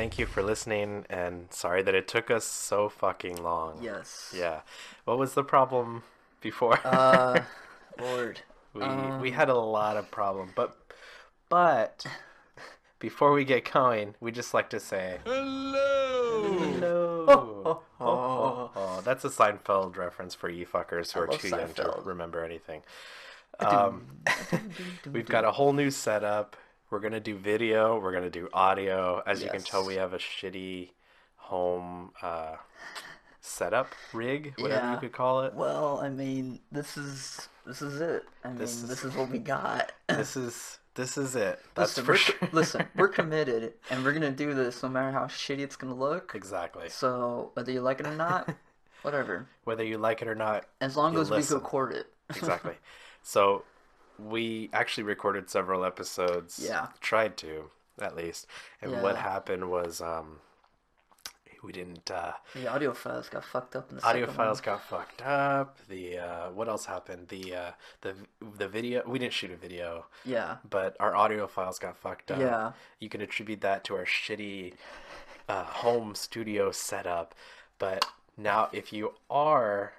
thank you for listening, and sorry that it took us so fucking long. Yes. Yeah. What was the problem before? Uh, Lord. We had a lot of problem, but before we get going, we just like to say hello. Oh. That's a Seinfeld reference for you fuckers who I are love too young to Seinfeld. remember anything. We've got a whole new setup. We're gonna do video. We're gonna do audio. As you can tell, we Yes. have a shitty home setup rig, whatever you Yeah. could call it. Well, I mean, this is it. I This mean, is this is what we got. this is it. That's Listen, for sure. listen, we're committed, and we're gonna do this no matter how shitty it's gonna look. Exactly. So whether you like it or not, whatever. Whether you like it or not, As long you as we listen. record it. Exactly. So we actually recorded several episodes. Yeah. Tried to, at least. And what Yeah. happened was we didn't The audio files got fucked up in the audio second files one. got fucked up. The what else happened? The video, we didn't shoot a video, Yeah. but our audio files got fucked up. Yeah. You can attribute that to our shitty home studio setup. But now if you are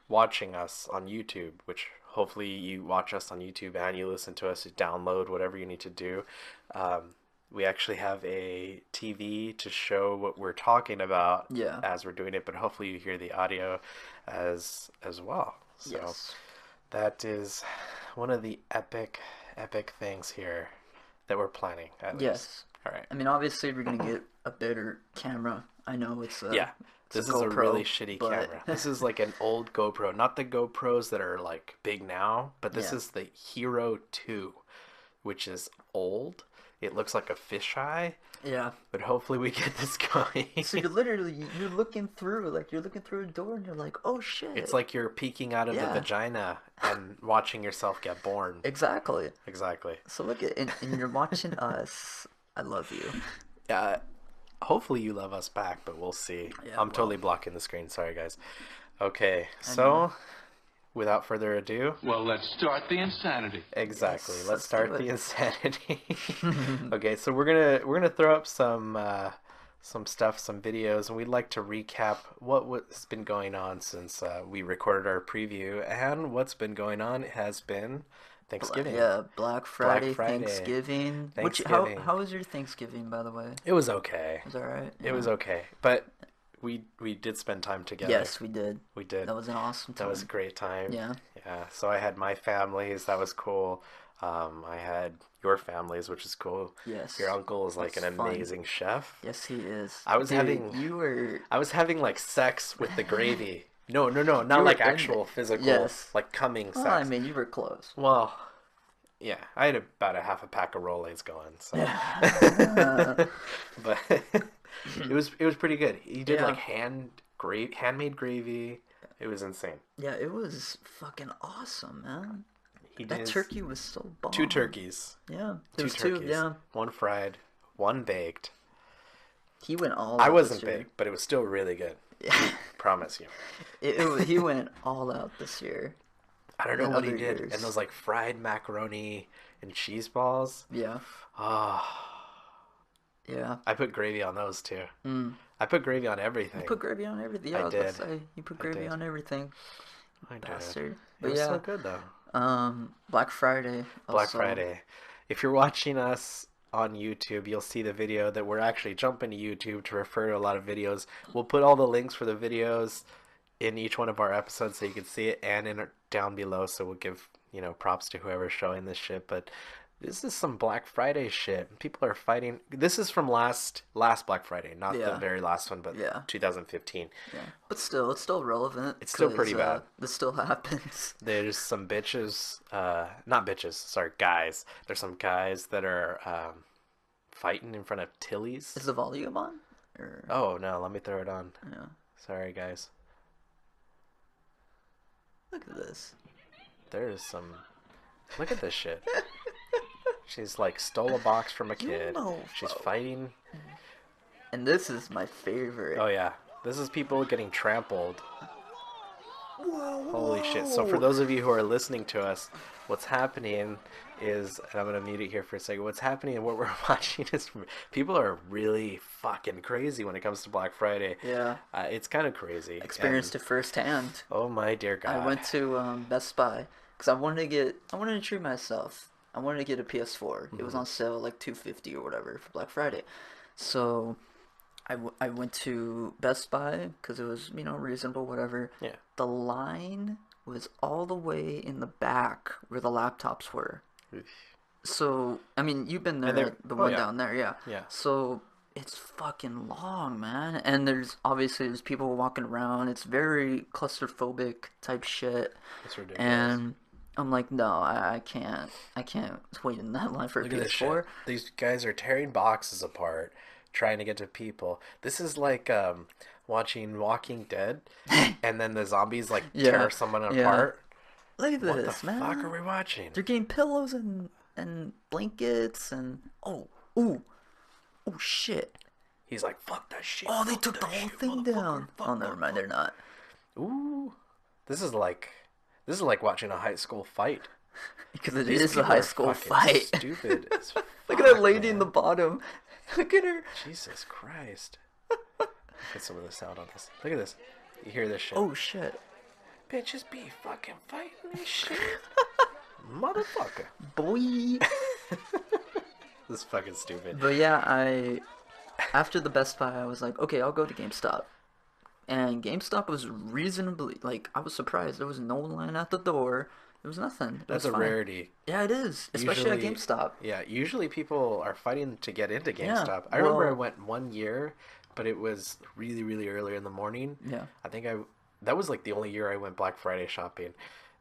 watching us on YouTube, which hopefully you watch us on YouTube and you listen to us, you download whatever you need to do. We actually have a TV to show what we're talking about Yeah. as we're doing it, but hopefully you hear the audio as well. So Yes. that is one of the epic things here that we're planning, at least. Yes. All right. I mean, obviously, we're gonna get a better camera. I know it's Yeah. it's This a is a GoPro, really shitty but camera. This is like an old GoPro, not the GoPros that are like big now, but this Yeah. is the Hero 2, which is old. It looks like a fisheye, yeah. but hopefully we get this going. So you're looking through a door and you're like, oh shit. It's like you're peeking out of the Yeah. vagina and watching yourself get born. Exactly. Exactly. So look at and you're watching us. I love you. Yeah. Hopefully you love us back, but we'll see. Yeah, I'm well. totally blocking the screen. Sorry, guys. Okay, know. so without further ado, Well, let's start the insanity. exactly. Yes, Let's let's start do the it. insanity. Okay, so we're gonna throw up some stuff, some videos, and we'd like to recap what's been going on since we recorded our preview, and what's been going on has been Thanksgiving. Yeah, Black Friday, Friday. Thanksgiving. Thanksgiving. How was your Thanksgiving, by the way? It was okay. Was that right? It was okay, but we did spend time together. Yes, we did. We did. That was an awesome time. That was a great time. Yeah. Yeah. So I had my families. That was cool. I had your families, which is cool. Yes. Your uncle is like That's an fun. amazing chef. Yes, he is. I was Dude, having- You were. I was having like sex with the gravy. No, not were like in actual it. physical, Yes. like coming sex. Well, I mean, you were close. Well, yeah, I had about a half a pack of Rolaids going. So, but it was pretty good. He did Yeah. like handmade gravy. It was insane. Yeah, it was fucking awesome, man. He That did turkey was so bomb. 2 turkeys. Yeah, Two there was turkeys. two. Yeah, One fried, one baked. he went all. I out wasn't this year. baked, but it was still really good. Yeah. Promise you. He went all out this year. I don't know In what he other did. years. And those like fried macaroni and cheese balls. Yeah, Ah, yeah. I put gravy on those too. Mm. I put gravy on everything. You put gravy on everything. I Yeah, I was about did. to say you put gravy did. on everything, I did. bastard. It But was yeah, so good though. Black Friday. Black also. Friday. If you're watching us on YouTube, you'll see the video that we're actually jumping to YouTube to refer to a lot of videos. We'll put all the links for the videos in each one of our episodes so you can see it, and down below, so we'll give props to whoever's showing this shit. But this is some Black Friday shit. People are fighting. This is from last Black Friday, not the Yeah. very last one, but Yeah. 2015. Yeah, but still, it's still relevant. It's still 'cause, pretty bad. This still happens. There's some bitches, not bitches, sorry, guys. There's some guys that are fighting in front of Tilly's. Is the volume on? Or... Oh no, let me throw it on. Yeah. Sorry, guys. Look at this. There's some. Look at this shit. She's like stole a box from a kid. know, She's bro. fighting. And this is my favorite. Oh yeah, this is people getting trampled. Whoa, Holy shit. So for those of you who are listening to us, what's happening is, and I'm going to mute it here for a second. What's happening and what we're watching is people are really fucking crazy when it comes to Black Friday. Yeah. It's kind of crazy. Experienced it firsthand. Oh my dear God. I went to Best Buy because I wanted to treat myself. I wanted to get a PS4. It was on sale like $250 or whatever for Black Friday. So I went to Best Buy because it was, reasonable, whatever. Yeah. The line was all the way in the back where the laptops were. Oof. So, I mean, you've been there, the one down there, yeah. Yeah. So, it's fucking long, man. And there's people walking around. It's very claustrophobic type shit. It's ridiculous. And I'm like, no, I can't wait in that line for a Look at this PS4. shit. These guys are tearing boxes apart, trying to get to people. This is like watching Walking Dead, and then the zombies tear someone apart. Look at What this, the man. fuck are we watching? They're getting pillows and blankets and oh shit. He's like, fuck that shit. Oh, they fuck took the that whole shit, thing motherfucker, down. fuck, Oh, never mind, they're not. Ooh, this is like watching a high school fight. Because it These is a people high are school fucking fight. Stupid. As Look at that fuck, lady in man. the bottom. Look at her. Jesus Christ. Put some of this sound on this. Look at this. You hear this shit? Oh shit. Bitches be fucking fighting this shit. Motherfucker. Boy. This is fucking stupid. But yeah, after the Best Buy, I was like, okay, I'll go to GameStop. And GameStop was reasonably, I was surprised. There was no line at the door. There was nothing. It That's was a fine. rarity. Yeah, it is. Especially Usually- at GameStop. Yeah, usually people are fighting to get into Yeah, GameStop. I remember I well- went one year, but it was really, really early in the morning. Yeah. I think that was the only year I went Black Friday shopping.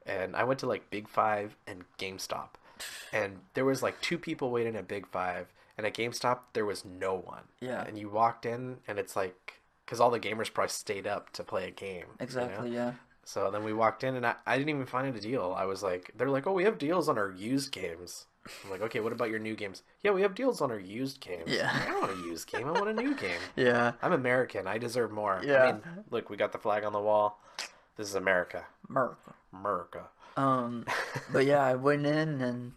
And I went to Big Five and GameStop. And there was 2 people waiting at Big Five, and at GameStop there was no one. Yeah. And you walked in and it's because all the gamers probably stayed up to play a game. Exactly, yeah. So then we walked in and I didn't even find a deal. I was they're like, oh, we have deals on our used games. I'm like, okay, what about your new games? Yeah, we have deals on our used games. Yeah. I don't want a used game. I want a new game. Yeah. I'm American. I deserve more. Yeah. I mean, look, we got the flag on the wall. This is America. America. But yeah, I went in and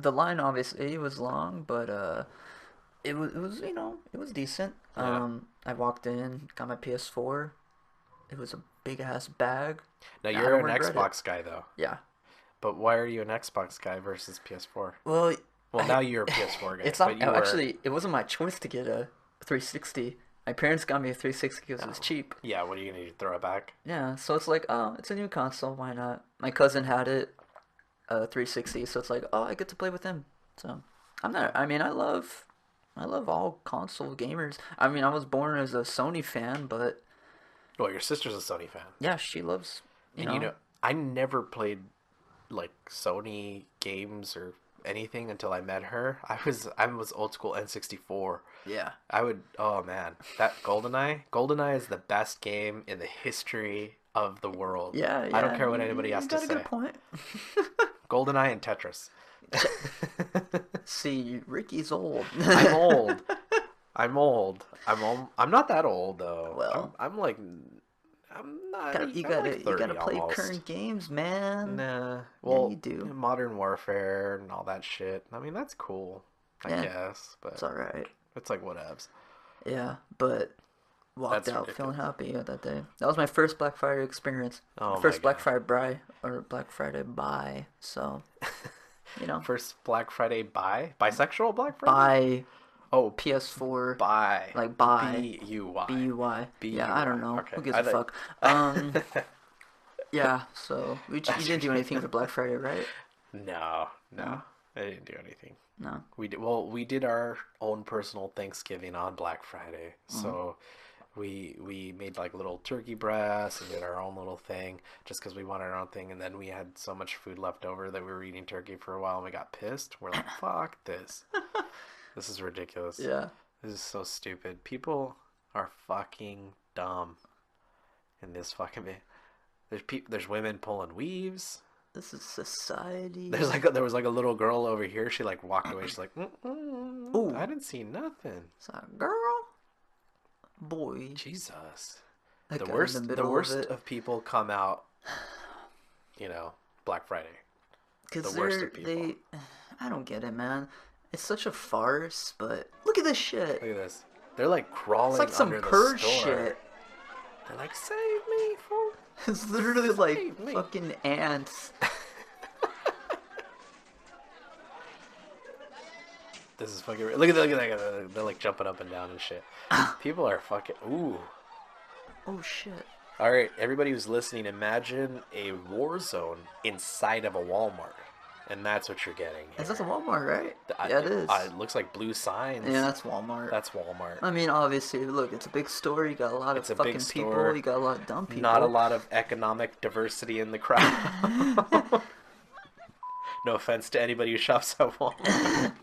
the line obviously was long, but it was it was decent. Yeah. I walked in, got my PS4. It was a big ass bag. Now I you're don't an regret Xbox guy though. Yeah. But why are you an Xbox guy versus PS4? Well, Now you're a PS4 guy. it's not but you were- actually. It wasn't my choice to get a 360. My parents got me a 360 because it was cheap. Yeah, what are you gonna do? Throw it back? Yeah, so it's oh, it's a new console. Why not? My cousin had it, 360. So it's oh, I get to play with him. So I'm not. I mean, I love all console gamers. I mean, I was born as a Sony fan, but Well, your sister's a Sony fan. yeah, she loves. And I never played Sony games or anything until I met her. I was old school N64. Yeah. Oh man, that GoldenEye is the best game in the history of the world. Yeah, I don't care what anybody has you to got a say. good point. GoldenEye and Tetris. See, Ricky's old. I'm old. I'm not that old though. Well. I'm not. You I'm gotta 30 play almost. current games, man. Nah. Well, you do. Modern Warfare and all that shit. I mean, that's cool. I Yeah. guess, but It's all right. it's whatevs. Yeah, but walked That's out ridiculous. feeling happy that day. That was my first Black Friday experience. Oh, First my Black God. Friday Black Friday buy. So, First Black Friday bisexual Black Friday. buy Oh, PS4 buy. buy B-U-Y. BUY. Yeah, I don't know. Okay. Who gives I a thought- fuck? Yeah. So you didn't do anything for Black Friday, right? No. I didn't do anything. No. We did our own personal Thanksgiving on Black Friday. So we made little turkey breasts and did our own little thing just because we wanted our own thing. And then we had so much food left over that we were eating turkey for a while and we got pissed. We're like, fuck this. This is ridiculous. Yeah. This is so stupid. People are fucking dumb in this fucking. There's women pulling weaves. This is society. There was a little girl over here. She walked away. She's like, Ooh. I didn't see nothing. Is that a girl? Boy. Jesus. That The guy in the worst, the middle of worst it. of people come out, you know, Black Friday. The Because worst of people. I don't get it, man. It's such a farce, but look at this shit. Look at this. They're like It's crawling like some under the purge store. shit. They're like, save me, fool. It's literally like Save me. fucking ants. This is fucking. Look at that. They're like jumping up and down and shit. People are fucking. Ooh. Oh shit. All right, everybody who's listening, imagine a war zone inside of a Walmart, and that's what you're getting. Is Here. that a Walmart, right? I- Yeah, it is. It looks like blue signs. Yeah, that's Walmart. That's Walmart. I mean, obviously, look, it's a big store. You got a lot of It's a fucking big people. store. You got a lot of dumb people. Not a lot of economic diversity in the crowd. No offense to anybody who shops at Walmart.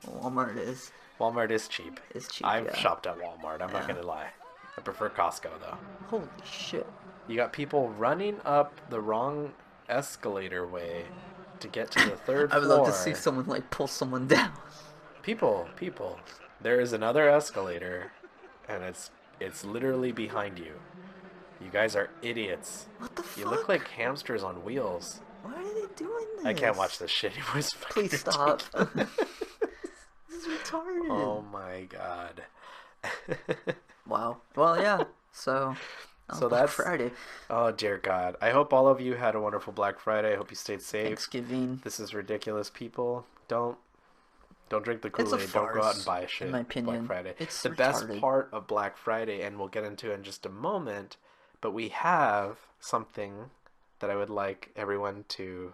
Walmart is. Walmart is cheap. It's cheap, I've yeah. shopped at Walmart. I'm not Yeah. gonna lie. I prefer Costco though. Holy shit. You got people running up the wrong escalator way to get to the third I would floor. love to see someone like pull someone down. People. There is another escalator, and it's literally behind you. You guys are idiots. What the fuck? You look like hamsters on wheels. Why are they doing this? I can't watch this shit anymore. It's fucking Please stop. ridiculous. This is retarded. Oh my god. Wow. Well, yeah. So. So Black that's Friday. Oh dear God. I hope all of you had a wonderful Black Friday. I hope you stayed safe. Thanksgiving. This is ridiculous, people. Don't drink the It's a Kool-Aid. Don't go out and farce, buy shit. in my opinion. Black Friday. It's the best retarded. part of Black Friday, and we'll get into it in just a moment. But we have something that I would like everyone to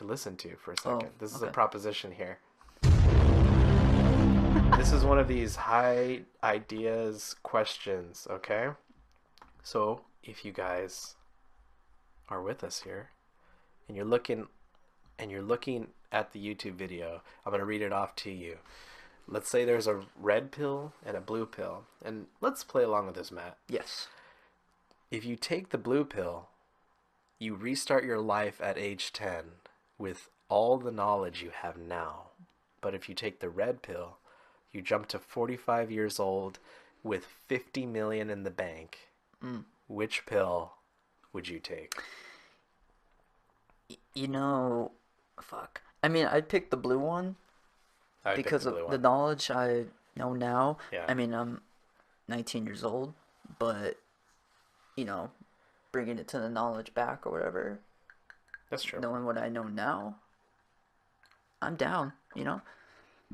listen to for a second. This is a okay. proposition here. This is one of these high ideas questions, okay? So, if you guys are with us here and you're looking at the YouTube video, I'm going to read it off to you. Let's say there's a red pill and a blue pill. And let's play along with this, Matt. Yes. If you take the blue pill, you restart your life at age 10 with all the knowledge you have now. But if you take the red pill, you jump to 45 years old with 50 million in the bank. Which pill would you take? You know, fuck. I mean, I'd pick the blue one I would pick because the of blue the one. knowledge I know now. Yeah. I mean, I'm 19 years old, but, you know, bringing it to the knowledge back or whatever, That's true. knowing what I know now, I'm down, you know?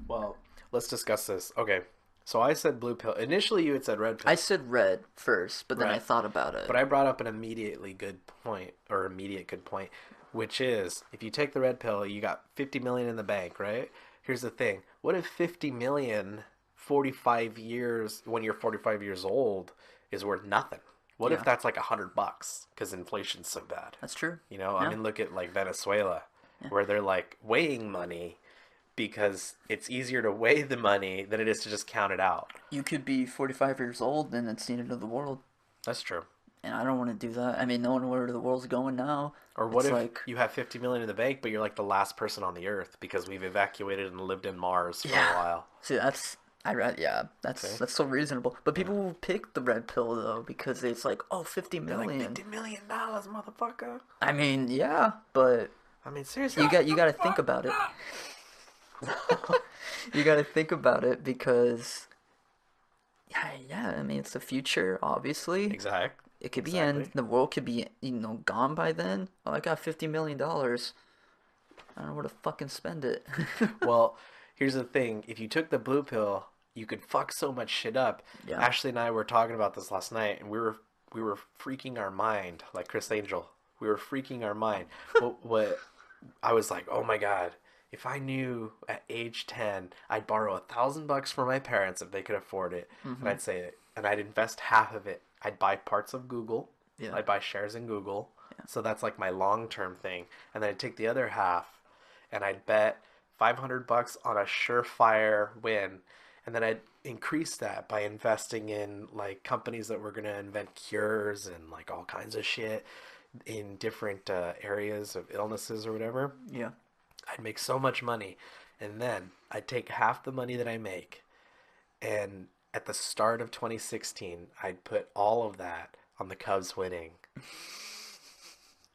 Well, let's discuss this. Okay, so I said blue pill. Initially, you had said red pill. I said red first, but then I Right. thought about it. But I brought up an immediate good point, which is if you take the red pill, you got 50 million in the bank, right? Here's the thing. What if 50 million 45 years when you're 45 years old is worth nothing? What if Yeah. that's like $100 because inflation's so bad? That's true. You know, I Yeah. mean, look at like Venezuela, where they're like weighing money because it's easier to weigh the money than it is to just count it out. You could be 45 years old and it's the end of the world. That's true. And I don't want to do that. I mean, knowing where the world's going now. Or what it's if like, you have 50 million in the bank, but you're like the last person on the earth because we've evacuated and lived in Mars for a while? See, that's that's so reasonable. But people will pick the red pill though because it's like, oh, 50 They're like million. $50 million, motherfucker. I mean, yeah, but I mean, seriously. you got to think about it. You got to think about it because yeah, I mean, it's the future, obviously. Exact. It could be Exactly. end. The world could be, gone by then. Oh, I got $50 million. I don't know where to fucking spend it. Well, here's the thing. If you took the blue pill, you could fuck so much shit up. Yeah. Ashley and I were talking about this last night, and we were freaking our mind, like Chris Angel. We were freaking our mind. what I was like, oh my God, if I knew at age 10, I'd borrow $1,000 from my parents if they could afford it, and I'd say it, and I'd invest half of it. I'd buy parts of Google. Yeah. I'd buy shares in Google. So that's like my long-term thing. And then I'd take the other half and I'd bet $500 on a surefire win. And then I'd increase that by investing in like companies that were going to invent cures and like all kinds of shit in different areas of illnesses or whatever. Yeah. I'd make so much money. And then I'd take half the money that I make, and at the start of 2016, I'd put all of that on the Cubs winning.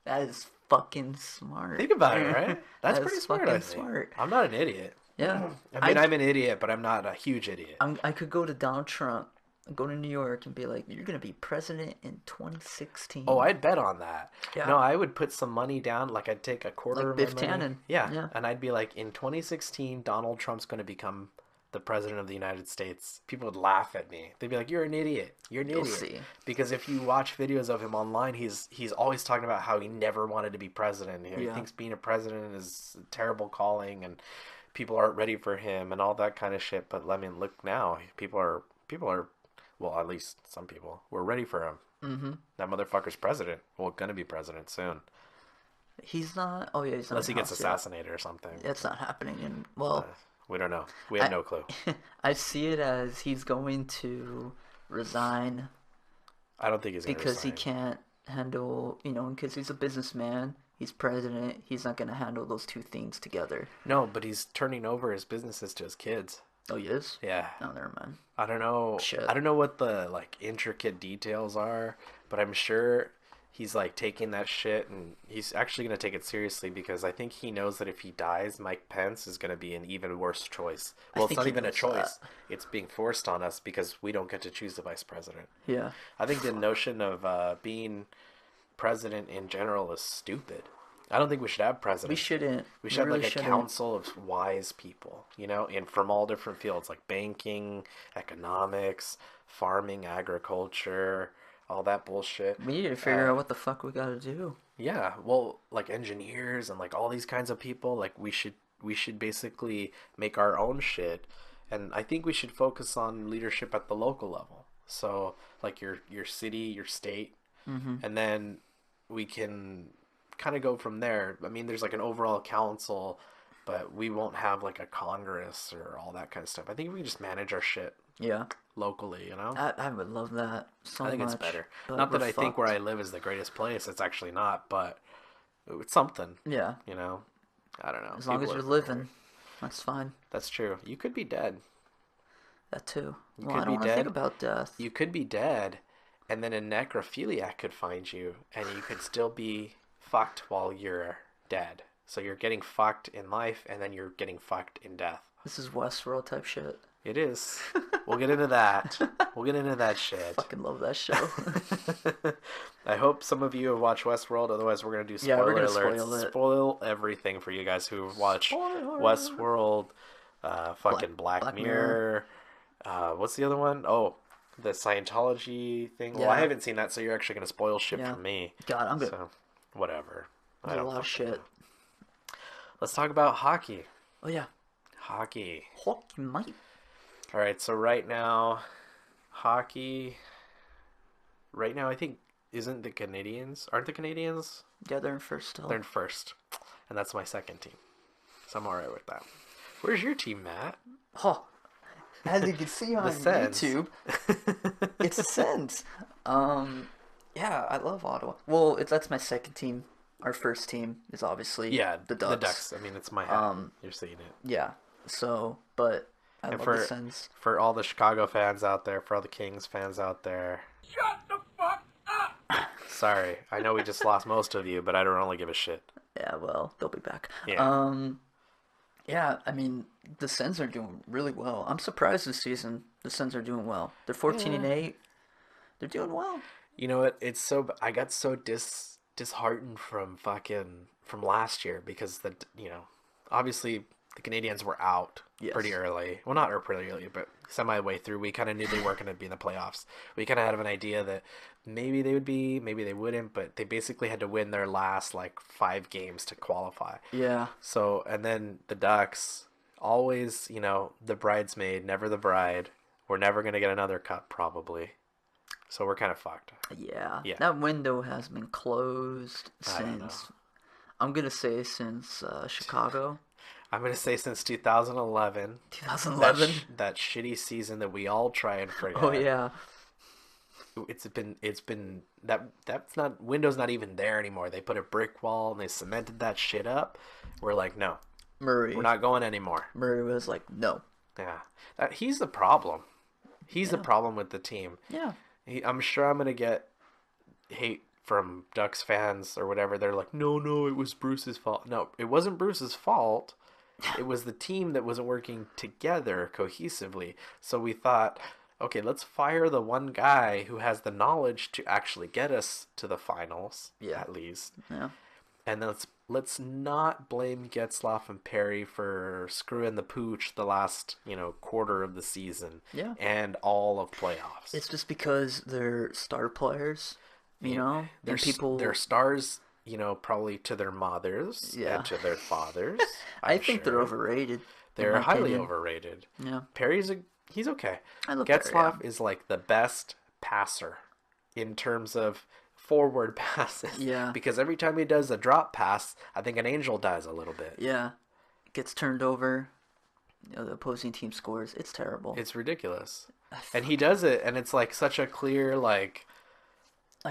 That is fucking smart. Think about it, right? That's That pretty is smart, fucking I think. smart. I'm not an idiot. Yeah. I mean, I'm an idiot, but I'm not a huge idiot. I could go to Donald Trump, go to New York, and be like, "You're gonna be president in 2016." Oh, I'd bet on that. Yeah. No, I would put some money down. Like, I'd take a quarter Like of Biff my money. Tannen. Yeah. Yeah. And I'd be like, in 2016, Donald Trump's going to become the president of the United States. People would laugh at me. They'd be like, "You're an idiot. You're an You'll idiot." see. Because if you watch videos of him online, he's always talking about how he never wanted to be president. You know, He Yeah. thinks being a president is a terrible calling, and people aren't ready for him, and all that kind of shit. But I mean, look now, people are, well, at least some people were ready for him. Mm-hmm. That motherfucker's president. Well, gonna be president soon, He's not. Oh yeah, he's not. unless he in gets House yet. assassinated or something. That's not happening. And well, We don't know. We have I- no clue. I see it as he's going to resign I don't think he's gonna because he resign. can't handle, because he's a businessman. He's president. He's not gonna handle those two things together. No, but he's turning over his businesses to his kids. Oh, he is. Yeah. No, never mind. I don't know. Shit. I don't know what the like intricate details are, but I'm sure he's like taking that shit and he's actually going to take it seriously because I think he knows that if he dies, Mike Pence is going to be an even worse choice. Well, it's think not he even a knows choice. that. It's being forced on us because we don't get to choose the vice president. Yeah. I think the notion of being president in general is stupid. I don't think we should have presidents. We shouldn't. We should have really like a shouldn't. council of wise people, and from all different fields like banking, economics, farming, agriculture, all that bullshit. We need to figure out what the fuck we gotta do. Yeah, well, like engineers and like all these kinds of people, like we should basically make our own shit, and I think we should focus on leadership at the local level. So like your city, your state, and then we can kind of go from there. I mean, there's like an overall council, but we won't have like a Congress or all that kind of stuff. I think we can just manage our shit Yeah. locally, I would love that so I think much. it's better. but Not that we're I think where fucked. I live is the greatest place. It's actually not, but it's something, Yeah. I don't know. As long as People you're are living, prepared. that's fine. That's true. You could be dead. That too. You Well, could I be don't want to think dead. about death. You could be dead, and then a necrophiliac could find you, and you could still be fucked while you're dead. So you're getting fucked in life, and then you're getting fucked in death. This is Westworld type shit. It is. We'll get into that. We'll get into that shit. Fucking love that show. I hope some of you have watched Westworld. Otherwise, we're gonna do spoiler Yeah, we're gonna alerts. spoil it. Spoil everything for you guys who watch Spoiler. Westworld, fucking Black Black Mirror. What's the other one? Oh, the Scientology thing. Well, I Yeah. haven't seen that, so you're actually gonna spoil shit Yeah. from me. God, I'm good. So, whatever. I There's a don't lot of fucking shit. know. Let's talk about hockey. Oh yeah. Hockey. Hockey, mate. All right, so right now, hockey. Right now, I think aren't the Canadians? Yeah, they're in first still. They're in first, and that's my second team, so I'm all right with that. Where's your team, Matt? Oh, as you can see on Sens. YouTube, it's the Sens. Yeah, I love Ottawa. Well, that's my second team. Our first team is obviously Yeah, the Ducks. I mean, it's my hat. You're seeing it. Yeah. So, but I And love for the Sens. for all the Chicago fans out there, for all the Kings fans out there. Shut the fuck up! Sorry, I know we just lost most of you, but I don't really give a shit. Yeah, well, they'll be back. Yeah. Yeah, I mean, the Sens are doing really well. I'm surprised this season the Sens are doing well. They're 14-8. They're doing well. You know what? It's so I got so disheartened from last year because obviously the Canadians were out Yes. pretty early. Well, not pretty early, but semi way through. We kind of knew they weren't going to be in the playoffs. We kind of had an idea that maybe they would be, maybe they wouldn't, but they basically had to win their last like 5 games to qualify. Yeah. So, and then the Ducks, always, the bridesmaid, never the bride. We're never going to get another cup, probably. So we're kind of fucked. Yeah. Yeah. That window has been closed I don't know. since, I'm going to say since Chicago. I'm going to say since 2011. 2011. That shitty season that we all try and forget. Oh, yeah. It's been that's not, Window's not even there anymore. They put a brick wall and they cemented that shit up. We're like, no, Murray. we're not going anymore. Murray was like, no. Yeah. He's the problem. He's the problem with the team. Yeah. I'm sure I'm going to get hate from Ducks fans or whatever. They're like, no, it was Bruce's fault. No, it wasn't Bruce's fault. It was the team that wasn't working together cohesively. So we thought, okay, let's fire the one guy who has the knowledge to actually get us to the finals, Yeah. at least. Yeah. And then let's not blame Getzlaff and Perry for screwing the pooch the last, quarter of the season. Yeah. And all of playoffs. It's just because they're star players, They're, and people. they're stars, probably to their mothers Yeah. and to their fathers. I think they're overrated. They're highly opinion. overrated. Yeah. He's okay. I love Perry, Getzlaff is like the best passer in terms of forward passes. Yeah. Because every time he does a drop pass, I think an angel dies a little bit. Yeah. Gets turned over. The opposing team scores. It's terrible. It's ridiculous. And he does it, and it's like such a clear, like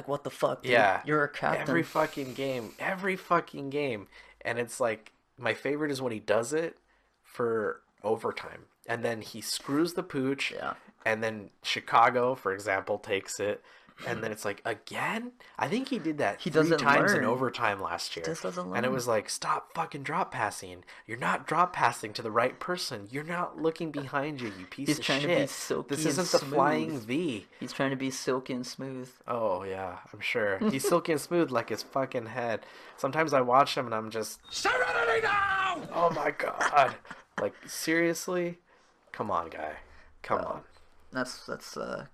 what the fuck, dude? yeah, You're a captain. every fucking game. And it's like, my favorite is when he does it for overtime. And then he screws the pooch. Yeah. And then Chicago, for example, takes it. And then it's like, again? I think he did that He 3 doesn't times in learn. overtime last year. Just doesn't And it learn. was like, stop fucking drop passing. You're not drop passing to the right person. You're not looking behind you, you piece He's of trying shit. to be silky This and isn't the smooth. flying V. He's trying to be silky and smooth. Oh, yeah, I'm sure. He's silky and smooth like his fucking head. Sometimes I watch him and I'm just, Serenity now! oh my god. Like, seriously? Come on, guy. Come on. That's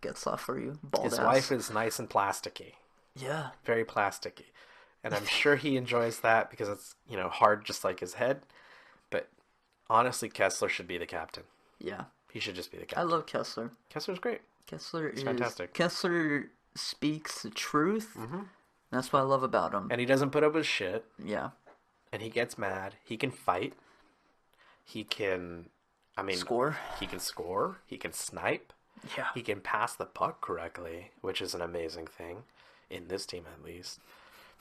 gets off for you. Bald His ass. wife is nice and plasticky. Yeah. Very plasticky. And I'm sure he enjoys that because it's, hard just like his head. But honestly, Kessler should be the captain. Yeah. He should just be the I captain. love Kessler. Kessler's great. Kessler is fantastic. Kessler speaks the truth. Mm-hmm. That's what I love about him. And he doesn't put up with shit. Yeah. And he gets mad. He can fight. He can, Score. He can score. He can snipe. Yeah. He can pass the puck correctly, which is an amazing thing, in this team at least.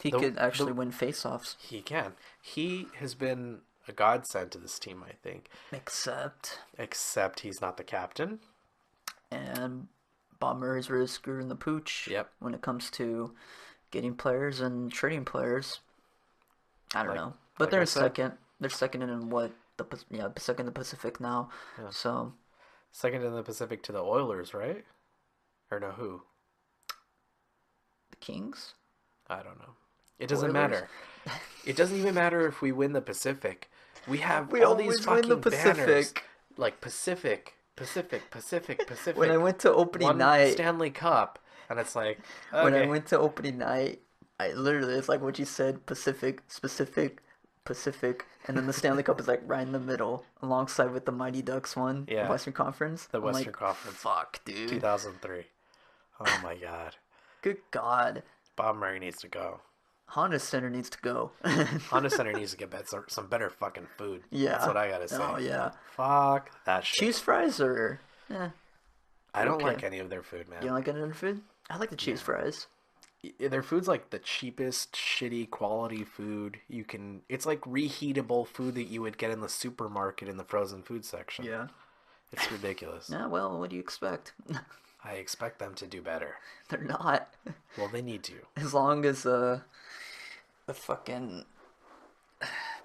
He could actually win face-offs. He can. He has been a godsend to this team, I think. Except he's not the captain. And Bob Murray's really screwing the pooch. Yep. When it comes to getting players and trading players. I don't know. But like they're I said. second. They're second in what? Second in the Pacific now. Yeah. So Second in the Pacific to the Oilers, right? Or no, who? the Kings? I don't know. It doesn't Oilers? matter. It doesn't even matter if we win the Pacific. We have We all these always win fucking the banners. Pacific. Like Pacific. When I went to opening One night, Stanley Cup. And it's like, when I okay. went to opening night, I literally, it's like what you said, Pacific, and then the Stanley Cup is like right in the middle, alongside with the Mighty Ducks one, Yeah. the Western Conference. The I'm Western like, Conference. Fuck, dude. 2003. Oh my god. Good God. Bob Murray needs to go. Honda Center needs to go. Honda Center needs to get some better fucking food. Yeah. That's what I gotta say. Oh, yeah. Fuck that shit. Cheese fries or... I don't okay. like any of their food, man. You don't like any other food? I like the cheese fries. Their food's like the cheapest, shitty quality food you can. It's like reheatable food that you would get in the supermarket in the frozen food section. Yeah. It's ridiculous. Yeah, well, what do you expect? I expect them to do better. They're not. Well, they need to. As long as the fucking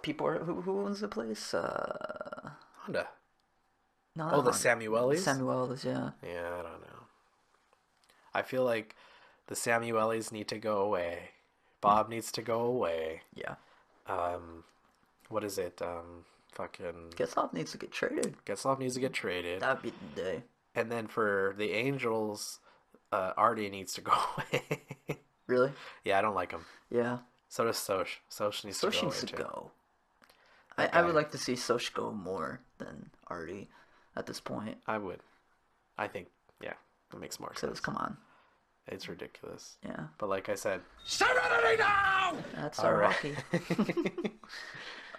people are who owns the place? Honda. No, Oh, the Samuelis? Samuelis, yeah. Yeah, I don't know. I feel like the Samuelis need to go away. Bob needs to go away. Yeah. What is it? Fucking Getzlaff needs to get traded. Getzlaff needs to get traded. That'd be the day. And then for the Angels, Artie needs to go away. Really? Yeah, I don't like him. Yeah. So does Soch. Soch needs to Soch go needs away to too. go. That I guy. would like to see Soch go more than Artie at this point. I would. I think, yeah, it makes more Because, sense. come on. It's ridiculous. Yeah. But like I said, Serenity now! That's all our right. hockey.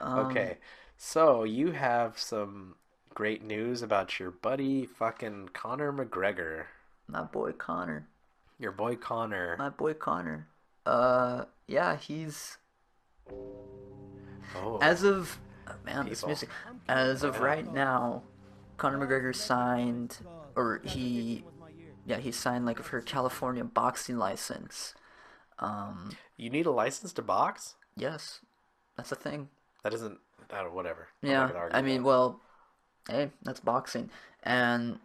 Okay, so you have some great news about your buddy fucking Conor McGregor. My boy Connor. Your boy Conor. My boy Connor. Yeah, he's... Oh, As of... man, this People. music. As of right now, Conor McGregor signed... Or he... Yeah, he signed like for California boxing license. You need a license to box? Yes, that's a thing. That isn't. Whatever. I'm not Yeah, gonna I argue mean, that. well, hey, that's boxing, and Does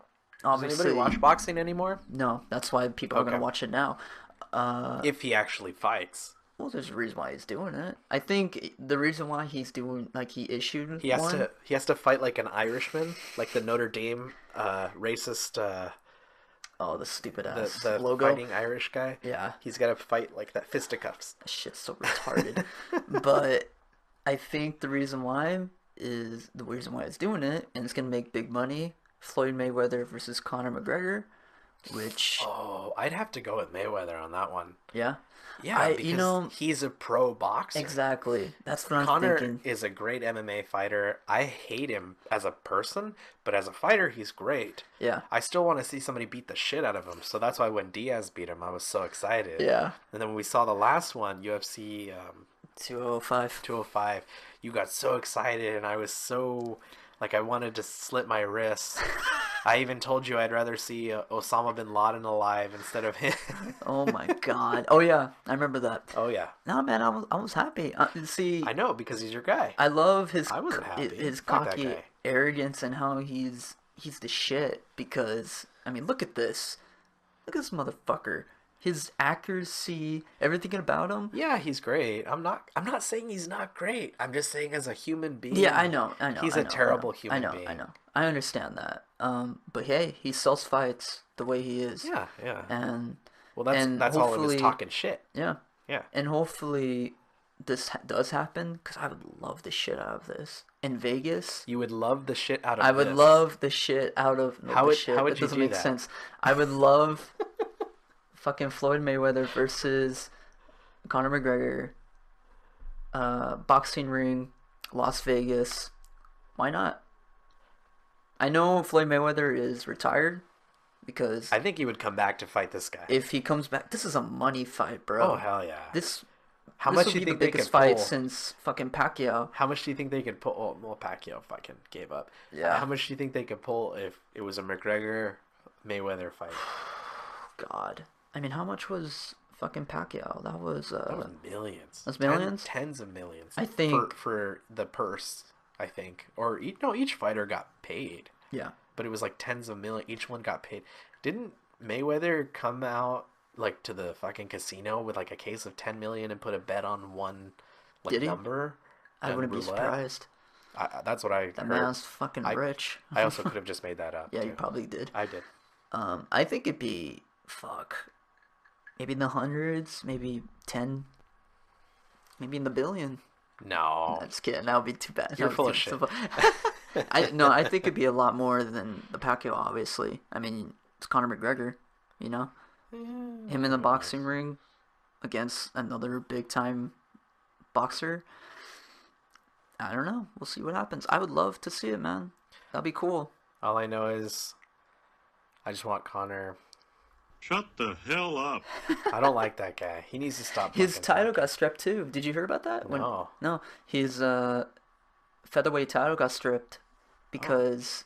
anybody obviously, watch boxing anymore? no, that's why people are gonna Okay. watch it now. If he actually fights, Well, there's a reason why he's doing it. I think the reason why he's doing like he issued he has one. to. He has to fight like an Irishman, like the Notre Dame racist, Oh, the stupid the ass the logo. fighting Irish guy. Yeah, He's got to fight like that fisticuffs. that shit's so retarded. But I think the reason why it's doing it, and it's gonna make big money. Floyd Mayweather versus Conor McGregor, which Oh, I'd have to go with Mayweather on that one. yeah, Yeah, you because know he's a pro boxer. exactly. That's what I'm Connor thinking. is a great MMA fighter. I hate him as a person, but as a fighter, he's great. Yeah, I still want to see somebody beat the shit out of him. So that's why when Diaz beat him, I was so excited. yeah. And then when we saw the last one, UFC 205. 205, you got so excited, and I was so like I wanted to slit my wrists. I even told you I'd rather see Osama bin Laden alive instead of him. Oh my god. Oh yeah, I remember that. Oh yeah, No man, I was happy. See, I know because he's your guy. I love his I wasn't happy. his Fuck that cocky guy. arrogance and how he's the shit because I mean look at this. Look at this motherfucker. His accuracy, everything about him. Yeah, he's great. I'm not saying he's not great. I'm just saying as a human being. Yeah, I know. He's I a know, terrible I human know, being. I know. I understand that. But hey, he sells fights the way he is. Yeah, yeah. And Well, that's all of his hopefully- talking shit. yeah. Yeah. And hopefully this does happen because I would love the shit out of this in Vegas. You would love the shit out of I would this. love the shit out of no, How the would- shit. how would that you doesn't do make that? sense. I would love fucking Floyd Mayweather versus Conor McGregor, boxing ring, Las Vegas. Why not? I know Floyd Mayweather is retired because I think he would come back to fight this guy. if he comes back, this is a money fight, bro. Oh hell yeah! This How this much will do you be think the they biggest could fight pull? since fucking Pacquiao. How much do you think they could pull? Oh, well, Pacquiao fucking gave up. Yeah. How much do you think they could pull if it was a McGregor Mayweather fight? God, I mean, how much was fucking Pacquiao? That was That was millions. That's millions? Tens of millions. I think- for the purse. I think, or each fighter got paid, yeah. but it was like tens of millions. Each one got paid. Didn't Mayweather come out like to the fucking casino with like a case of 10 million and put a bet on one like Did he? number? I on wouldn't be roulette? surprised. That's what I That heard. man's fucking I- rich. I also could have just made that up. Yeah, you too. probably did. I did. I think it'd be maybe in the hundreds, maybe 10, maybe in the billion. No. I'm just kidding. That would be too bad. You're That full would of be too- I think it'd be a lot more than the Pacquiao. Obviously, I mean, it's Conor McGregor. You know, him in the boxing ring against another big time boxer. I don't know. We'll see what happens. I would love to see it, man. That'd be cool. All I know is I just want Connor. Shut the hell up. I don't like that guy. He needs to stop. His fucking title talking. got stripped too. Did you hear about that? No. No. His featherweight title got stripped because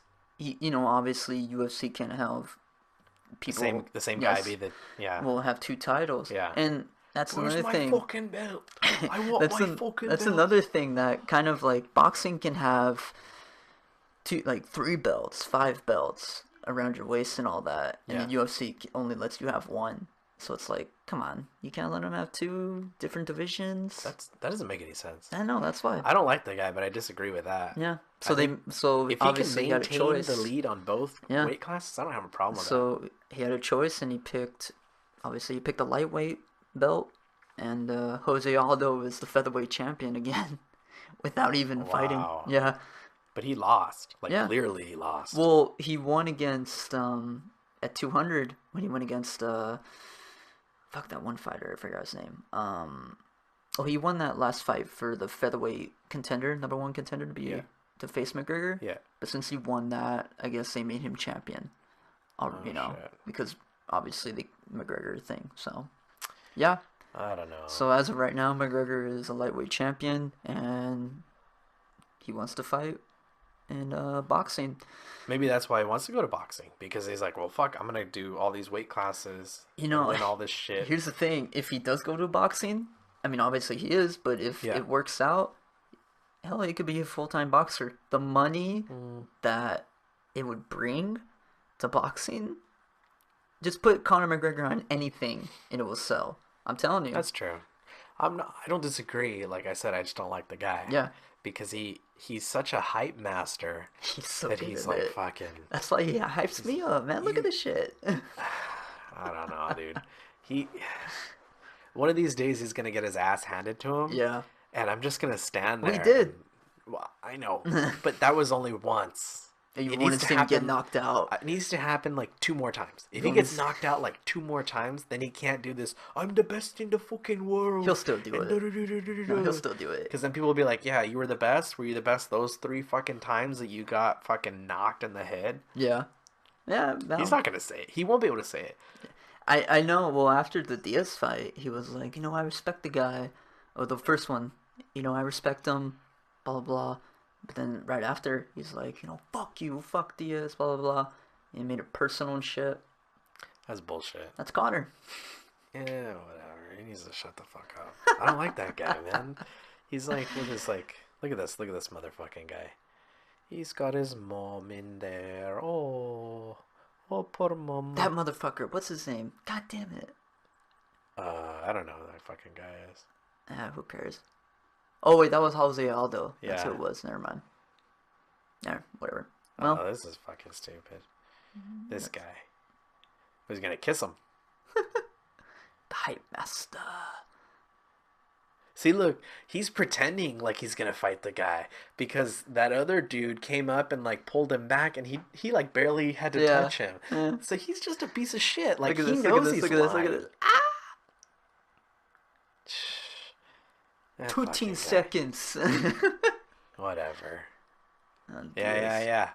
obviously UFC can't have people The same yes, guy be the yeah. will have two titles. Yeah. And that's Where's another my thing. fucking belt? I want That's my fucking that's belt. another thing that kind of like boxing can have three belts, five belts around your waist and all that, and then Yeah. UFC only lets you have one. So it's like, come on, you can't let them have two different divisions. That doesn't make any sense. I know that's why. I don't like the guy, but I disagree with that. Yeah. So I so If he obviously can he had a maintain choice. the lead on both Yeah. weight classes, I don't have a problem with So he had a choice, and he picked a lightweight belt, and Jose Aldo is the featherweight champion again, without even fighting. Wow. Yeah. that. But he lost. Like Yeah. clearly he lost. Well, he won against at 200 when he went against fuck that one fighter, I forgot his name. He won that last fight for the featherweight contender, number one contender to face McGregor. yeah. But since he won that, I guess they made him champion. shit. Because obviously the McGregor thing. So, yeah. I don't know. So as of right now, McGregor is a lightweight champion, and he wants to fight in boxing. Maybe that's why he wants to go to boxing, because he's like, well, fuck, I'm gonna do all these weight classes You and know, win all this shit. here's the thing: if he does go to boxing, I mean, obviously he is, but if Yeah. it works out, hell, he could be a full-time boxer. The money that it would bring to boxing, just put Conor McGregor on anything and it will sell. I'm telling you. That's true. I don't disagree. Like I said, I just don't like the guy. Yeah. Because he's such a hype master He's so that good he's at like it. fucking. That's why he hypes me up, man. Look at this shit. I don't know, dude. He one of these days he's gonna get his ass handed to him. Yeah. And I'm just gonna stand there. We did. Well, I know, but that was only once. You It want needs to to see him get happen. knocked out. It needs to happen like 2 more times. If he You gets wanna knocked out like 2 more times, then he can't do this. I'm the best in the fucking world. He'll still do it. No, he'll still do it. Because then people will be like, "Yeah, you were the best. Were you the best those 3 fucking times that you got fucking knocked in the head?" Yeah. Yeah. No. He's not gonna say it. He won't be able to say it. I know. Well, after the Diaz fight, he was like, I respect the guy. Oh, the first one, I respect him. Blah blah blah. But then right after, he's like, fuck you, fuck Diaz, blah blah blah. And he made it personal and shit. That's bullshit. That's Connor. Yeah, whatever. He needs to shut the fuck up. I don't like that guy, man. He's like, look at this motherfucking guy. He's got his mom in there. Oh, poor mom. That motherfucker. What's his name? God damn it. I don't know who that fucking guy is. Who cares? Oh wait, that was Jose Aldo. That's Yeah. who it was. Never mind. Yeah, whatever. Well, Oh, this is fucking stupid. This guy. Who's gonna kiss him? the hype master. See, look, he's pretending like he's gonna fight the guy because that other dude came up and like pulled him back, and he like barely had to Yeah. touch him. Yeah. So he's just a piece of shit. Like, Look at he this, knows look at this, he's look at this, lying. look at this. That 15 fucking guy. seconds. Whatever. And Yeah. Diaz.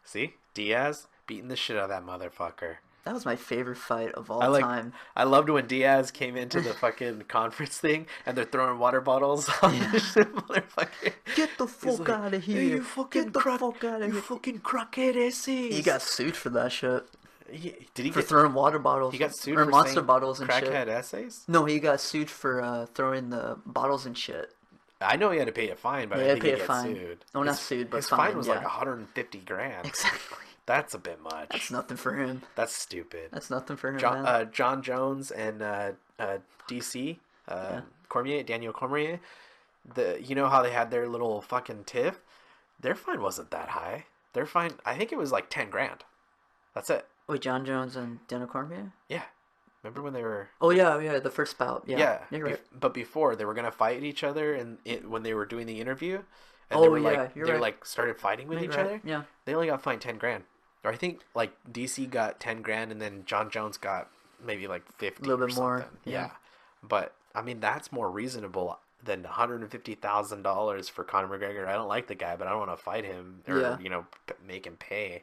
See, Diaz beating the shit out of that motherfucker. That was my favorite fight of all I time. I loved when Diaz came into the fucking conference thing and they're throwing water bottles on the shit, motherfucker. Get the He's fuck like, out of here. "Hey, you fucking Get the fuck out of you here. fucking crackhead essays. He got sued for that shit. Did he For get throwing water bottles. he got sued or for monster saying bottles and crackhead shit. essays? No, he got sued for throwing the bottles and shit. I know he had to pay a fine, but Yeah, I he had think to he pay a got fine. sued. No, not His- sued, but his fine fined, was yeah. like 150 grand. Exactly. That's a bit much. That's nothing for him. That's stupid. That's nothing for him, John, man. John Jones and DC Daniel Cormier. You know how they had their little fucking tiff? Their fine wasn't that high. Their fine, I think it was like 10 grand. That's it. Wait, John Jones and Daniel Cormier? Yeah. Remember when they were? Oh yeah, the first bout. Yeah, you're right. But before they were gonna fight each other, and when they were doing the interview, and Oh, they were yeah, like you're they right. like started fighting with You're each right, other. yeah. They only got fined 10 grand, or I think like DC got 10 grand, and then John Jones got maybe like 50. A little or bit more, something. yeah. But I mean that's more reasonable than $150,000 for Conor McGregor. I don't like the guy, but I don't want to fight him or Yeah. make him pay.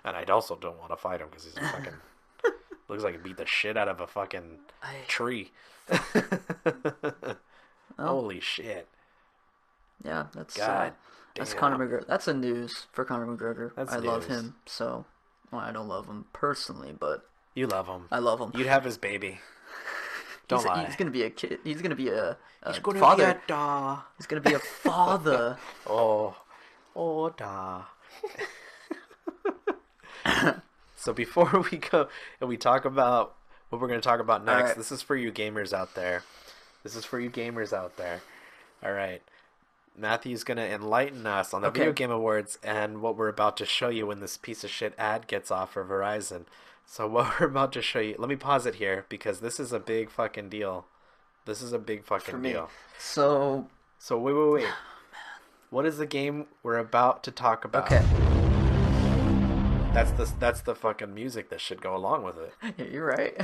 And I also don't want to fight him because he's a fucking looks like he beat the shit out of a fucking tree. Holy shit! Yeah, that's God that's damn. Conor McGregor. That's a news for Conor McGregor. That's I love news. him. So, well, I don't love him personally, but You love him. I love him. You'd have his baby. Don't lie. He's gonna be a kid. He's gonna be a He's gonna father. be a da. He's gonna be a father. Oh, da. So before we go and we talk about what we're going to talk about next, right. this is for you gamers out there. All right. Matthew's going to enlighten us on the Okay. Video Game Awards and what we're about to show you when this piece of shit ad gets off for Verizon. So what we're about to show you, let me pause it here because this is a big fucking deal. This is a big fucking For me. deal. So, So wait. What is the game we're about to talk about? okay. That's the fucking music that should go along with it. Yeah, you're right.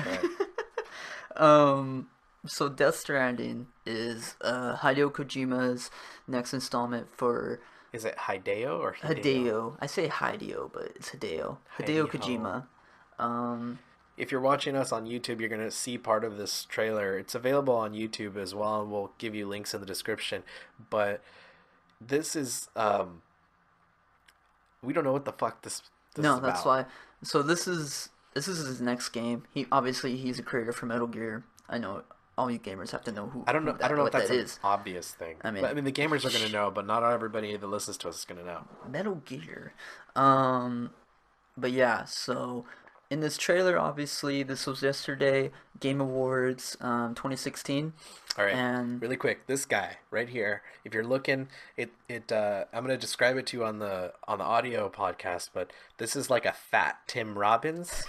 Right. So Death Stranding is Hideo Kojima's next installment for Is it Hideo or Hideo. I say Hideo, but it's Hideo. Hideo Hideo. Kojima. If you're watching us on YouTube, you're going to see part of this trailer. It's available on YouTube as well, and we'll give you links in the description. But this is we don't know what the fuck this No, is that's about. why. So this is his next game. He's a creator for Metal Gear. I know all you gamers have to know I don't know. I don't know if what that's that an is. obvious thing. I mean, But I mean, the gamers are going to know, but not everybody that listens to us is going to know. Metal Gear. Um, but yeah, so in this trailer, obviously, this was yesterday, Game Awards, 2016, All right, and really quick. This guy right here. If you're looking, I'm going to describe it to you on the audio podcast, but this is like a fat Tim Robbins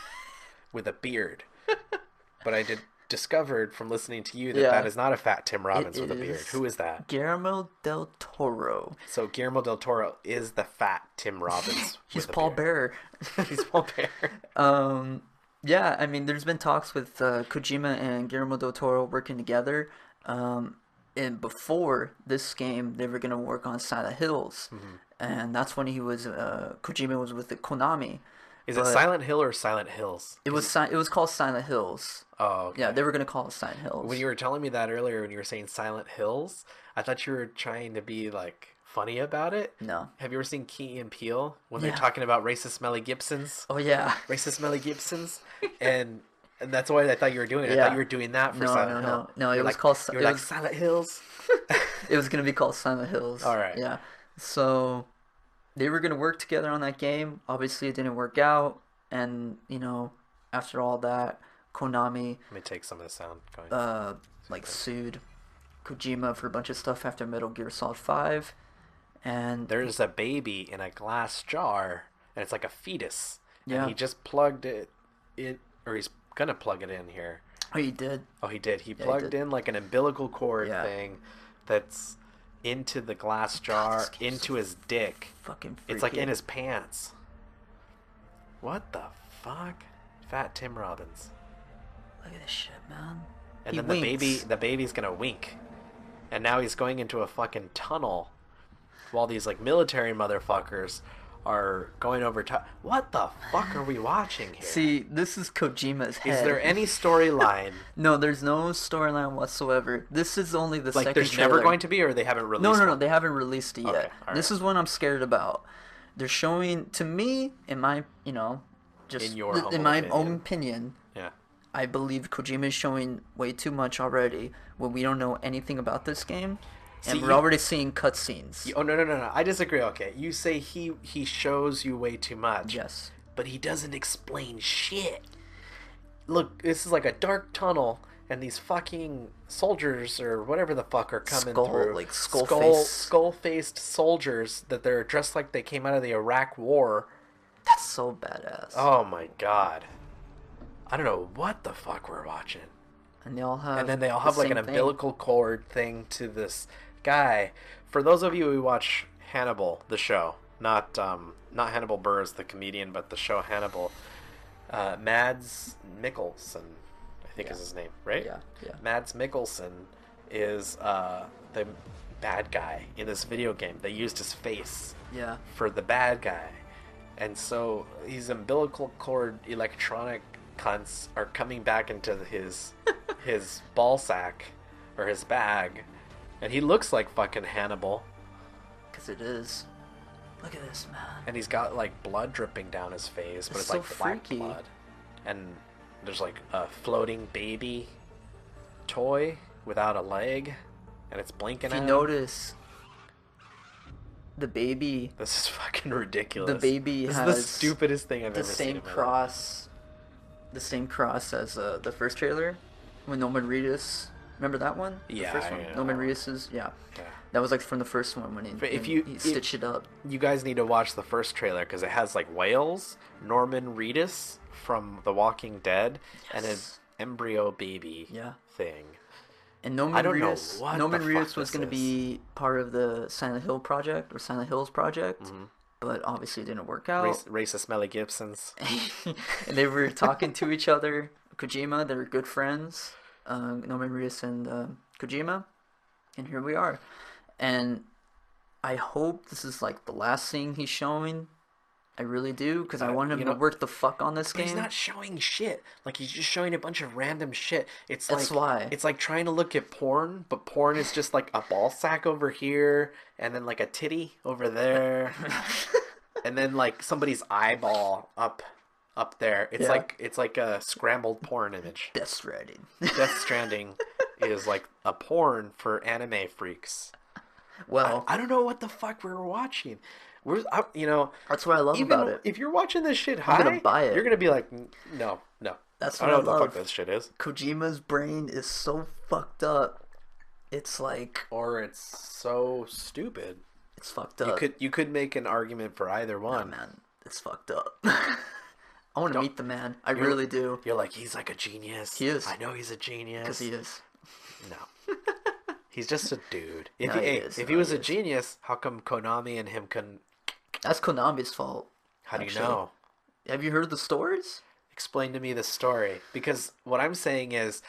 with a beard. But I discovered from listening to you that Yeah. that is not a fat Tim Robbins it with a beard. is Who is that? Guillermo del Toro. So Guillermo del Toro is the fat Tim Robbins. He's with a Paul beard. Bearer. He's Paul Bear. Yeah, I mean, there's been talks with Kojima and Guillermo del Toro working together. And before this game, they were gonna work on Silent Hills, and that's when Kojima was with the Konami. Is it But Silent Hill or Silent Hills? It was called Silent Hills. Oh, okay. Yeah, they were gonna call it Silent Hills. When you were telling me that earlier, when you were saying Silent Hills, I thought you were trying to be like funny about it. No. Have you ever seen Key and Peele when Yeah. they're talking about racist Melly Gibsons? Oh yeah. Racist Melly Gibsons, and that's what I thought you were doing. I Yeah. thought you were doing that for No, Silent no, Hill. no. It You're was like, called. You were It like was, Silent Hills. it was gonna be called Silent Hills. All right. Yeah. So they were gonna work together on that game. Obviously, it didn't work out, and after all that, Konami Let me take some of the sound going. sued Kojima for a bunch of stuff after Metal Gear Solid 5, and There's a baby in a glass jar, and it's like a fetus. Yeah. And he just plugged it in, or he's gonna plug it in here. oh, he did. Oh, he did. He Yeah, he plugged did. in like an umbilical cord Yeah. thing that's into the glass jar, this game's into his dick. Fucking freaky. It's like in his pants. What the fuck? Fat Tim Robbins. Look at this shit, man. And He then winks. the baby's gonna wink. And now he's going into a fucking tunnel while these like military motherfuckers are going over top. What the fuck are we watching here? See, this is Kojima's head. Is there any storyline? No, there's no storyline whatsoever. This is only the Like second there's trailer. never going to be, or they haven't released No, one? they haven't released it yet. Okay, all This right. is what I'm scared about. They're showing, to me, in my, just In your in humble my opinion. own opinion, Yeah. I believe Kojima is showing way too much already when we don't know anything about this game, and See, we're already seeing cutscenes. Oh no! I disagree. Okay, you say he shows you way too much. Yes. But he doesn't explain shit. Look, this is like a dark tunnel, and these fucking soldiers or whatever the fuck are coming through. Like skull-faced- skull-faced soldiers that they're dressed like they came out of the Iraq War. That's so badass. Oh my god! I don't know what the fuck we're watching. And they all have. And then they all have like an same thing. umbilical cord thing to this guy. For those of you who watch Hannibal, the show, not Hannibal Buress, the comedian, but the show Hannibal, Mads Mikkelsen, I think is his name, right? Yeah. Mads Mikkelsen is the bad guy in this video game. They used his face Yeah. for the bad guy. And so these umbilical cord electronic cunts are coming back into his ball sack or his bag, and he looks like fucking Hannibal, Because it is. Look at this, man. and he's got like blood dripping down his face, but It's it's so like black freaky. blood. And there's like a floating baby toy without a leg, and it's blinking If you at him. notice, the baby, This is fucking ridiculous. the baby This has is the stupidest thing I've the ever seen same in my life. cross, the same cross as the first trailer, when Norman Reedus. Remember that one? Yeah, The first one. I know. Norman Reedus's. Yeah. Yeah. That was like from the first one when he, But if when you- he if- stitched it up. You guys need to watch the first trailer because it has like whales, Norman Reedus from The Walking Dead, and an Yes. embryo baby Yeah. thing. And Norman I don't know Reedus, what Norman the Reedus fuck was this going to is. be part of the Silent Hill project or Silent Hills project, Mm-hmm. but obviously it didn't work out. Racist Melly Gibsons. And they were talking to each other. Kojima, they were good friends. Norman Reedus and Kojima, and here we are. And I hope this is like the last thing he's showing. I really do, because I want him you to know- work the fuck on this But game. he's not showing shit. Like he's just showing a bunch of random shit. It's That's like why. it's like trying to look at porn, but porn is just like a ball sack over here and then like a titty over there. and then like somebody's eyeball up there. Yeah. It's like a scrambled porn image. Death Stranding. Death Stranding is like a porn for anime freaks. Well, I don't know what the fuck we were watching. that's what I love even about it. if you're watching this shit I'm gonna high, buy it. you're gonna be like, no. That's I what don't I know what the love. fuck this shit is. Kojima's brain is so fucked up. It's like Or it's so stupid. it's fucked up. You could make an argument for either Nah, one. man, it's fucked up. I want to meet the man. I really do. You're like, he's like a genius. He is. I know he's a genius. Because he is. No. He's just a dude. No, he is. If No, he was he a is. genius, how come Konami and him couldn't? That's Konami's fault. How do you actually. know? Have you heard the stories? Explain to me the story. Because what I'm saying is,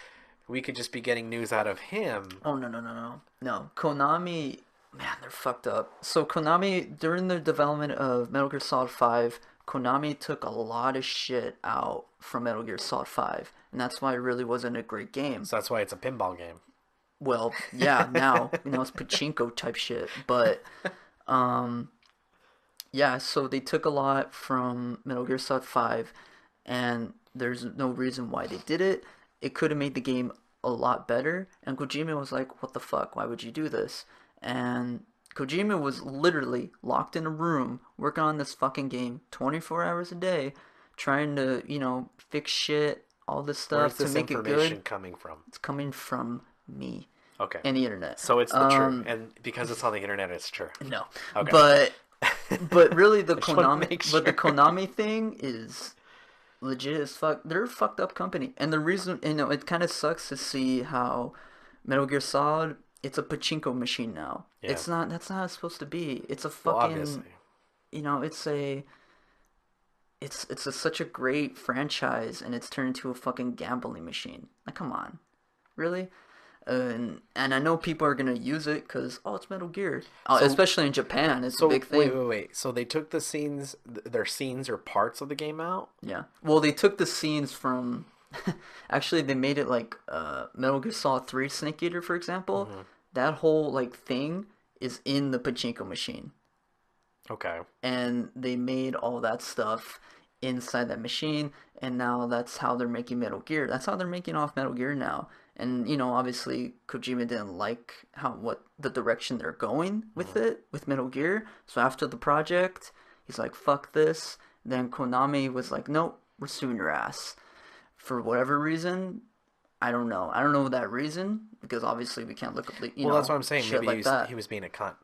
we could just be getting news out of him. Oh, no. Konami, man, they're fucked up. So Konami, during the development of Metal Gear Solid 5, Konami took a lot of shit out from Metal Gear Solid 5. And that's why it really wasn't a great game. So that's why it's a pinball game. Well, yeah, now, it's pachinko type shit. But, yeah, so they took a lot from Metal Gear Solid 5, and there's no reason why they did it. It could have made the game a lot better, and Kojima was like, what the fuck, why would you do this? And Kojima was literally locked in a room working on this fucking game 24 hours a day, trying to, fix shit, all this stuff Where's to this make it information good. coming from? It's coming from me Okay. and the internet. So it's the truth, and because it's on the internet, it's true. No. Okay. But really the just wanna Konami make but the sure. Konami thing is legit as fuck. They're a fucked up company. And the reason it kinda sucks to see how Metal Gear Solid, it's a pachinko machine now. Yeah. It's not that's not how it's supposed to be. It's a Well, fucking obviously. it's such a great franchise, and it's turned into a fucking gambling machine. Like, come on. Really? And I know people are gonna use it because it's Metal Gear. So- Especially in Japan, it's So a big thing. wait. So they took the scenes, their scenes or parts of the game out. Yeah. Well, they took the scenes from. Actually, they made it like Metal Gear Solid 3 Snake Eater, for example. Mm-hmm. That whole like thing is in the pachinko machine, Okay. and they made all that stuff inside that machine, and now that's how they're making Metal Gear. That's how they're making off Metal Gear now. And obviously Kojima didn't like what the direction they're going with it with Metal Gear. So after the project, he's like, "Fuck this." Then Konami was like, "Nope, we're suing your ass." For whatever reason, I don't know. I don't know that reason because obviously we can't look up the Well, that's what I'm saying. shit Maybe like that. he was being a cunt.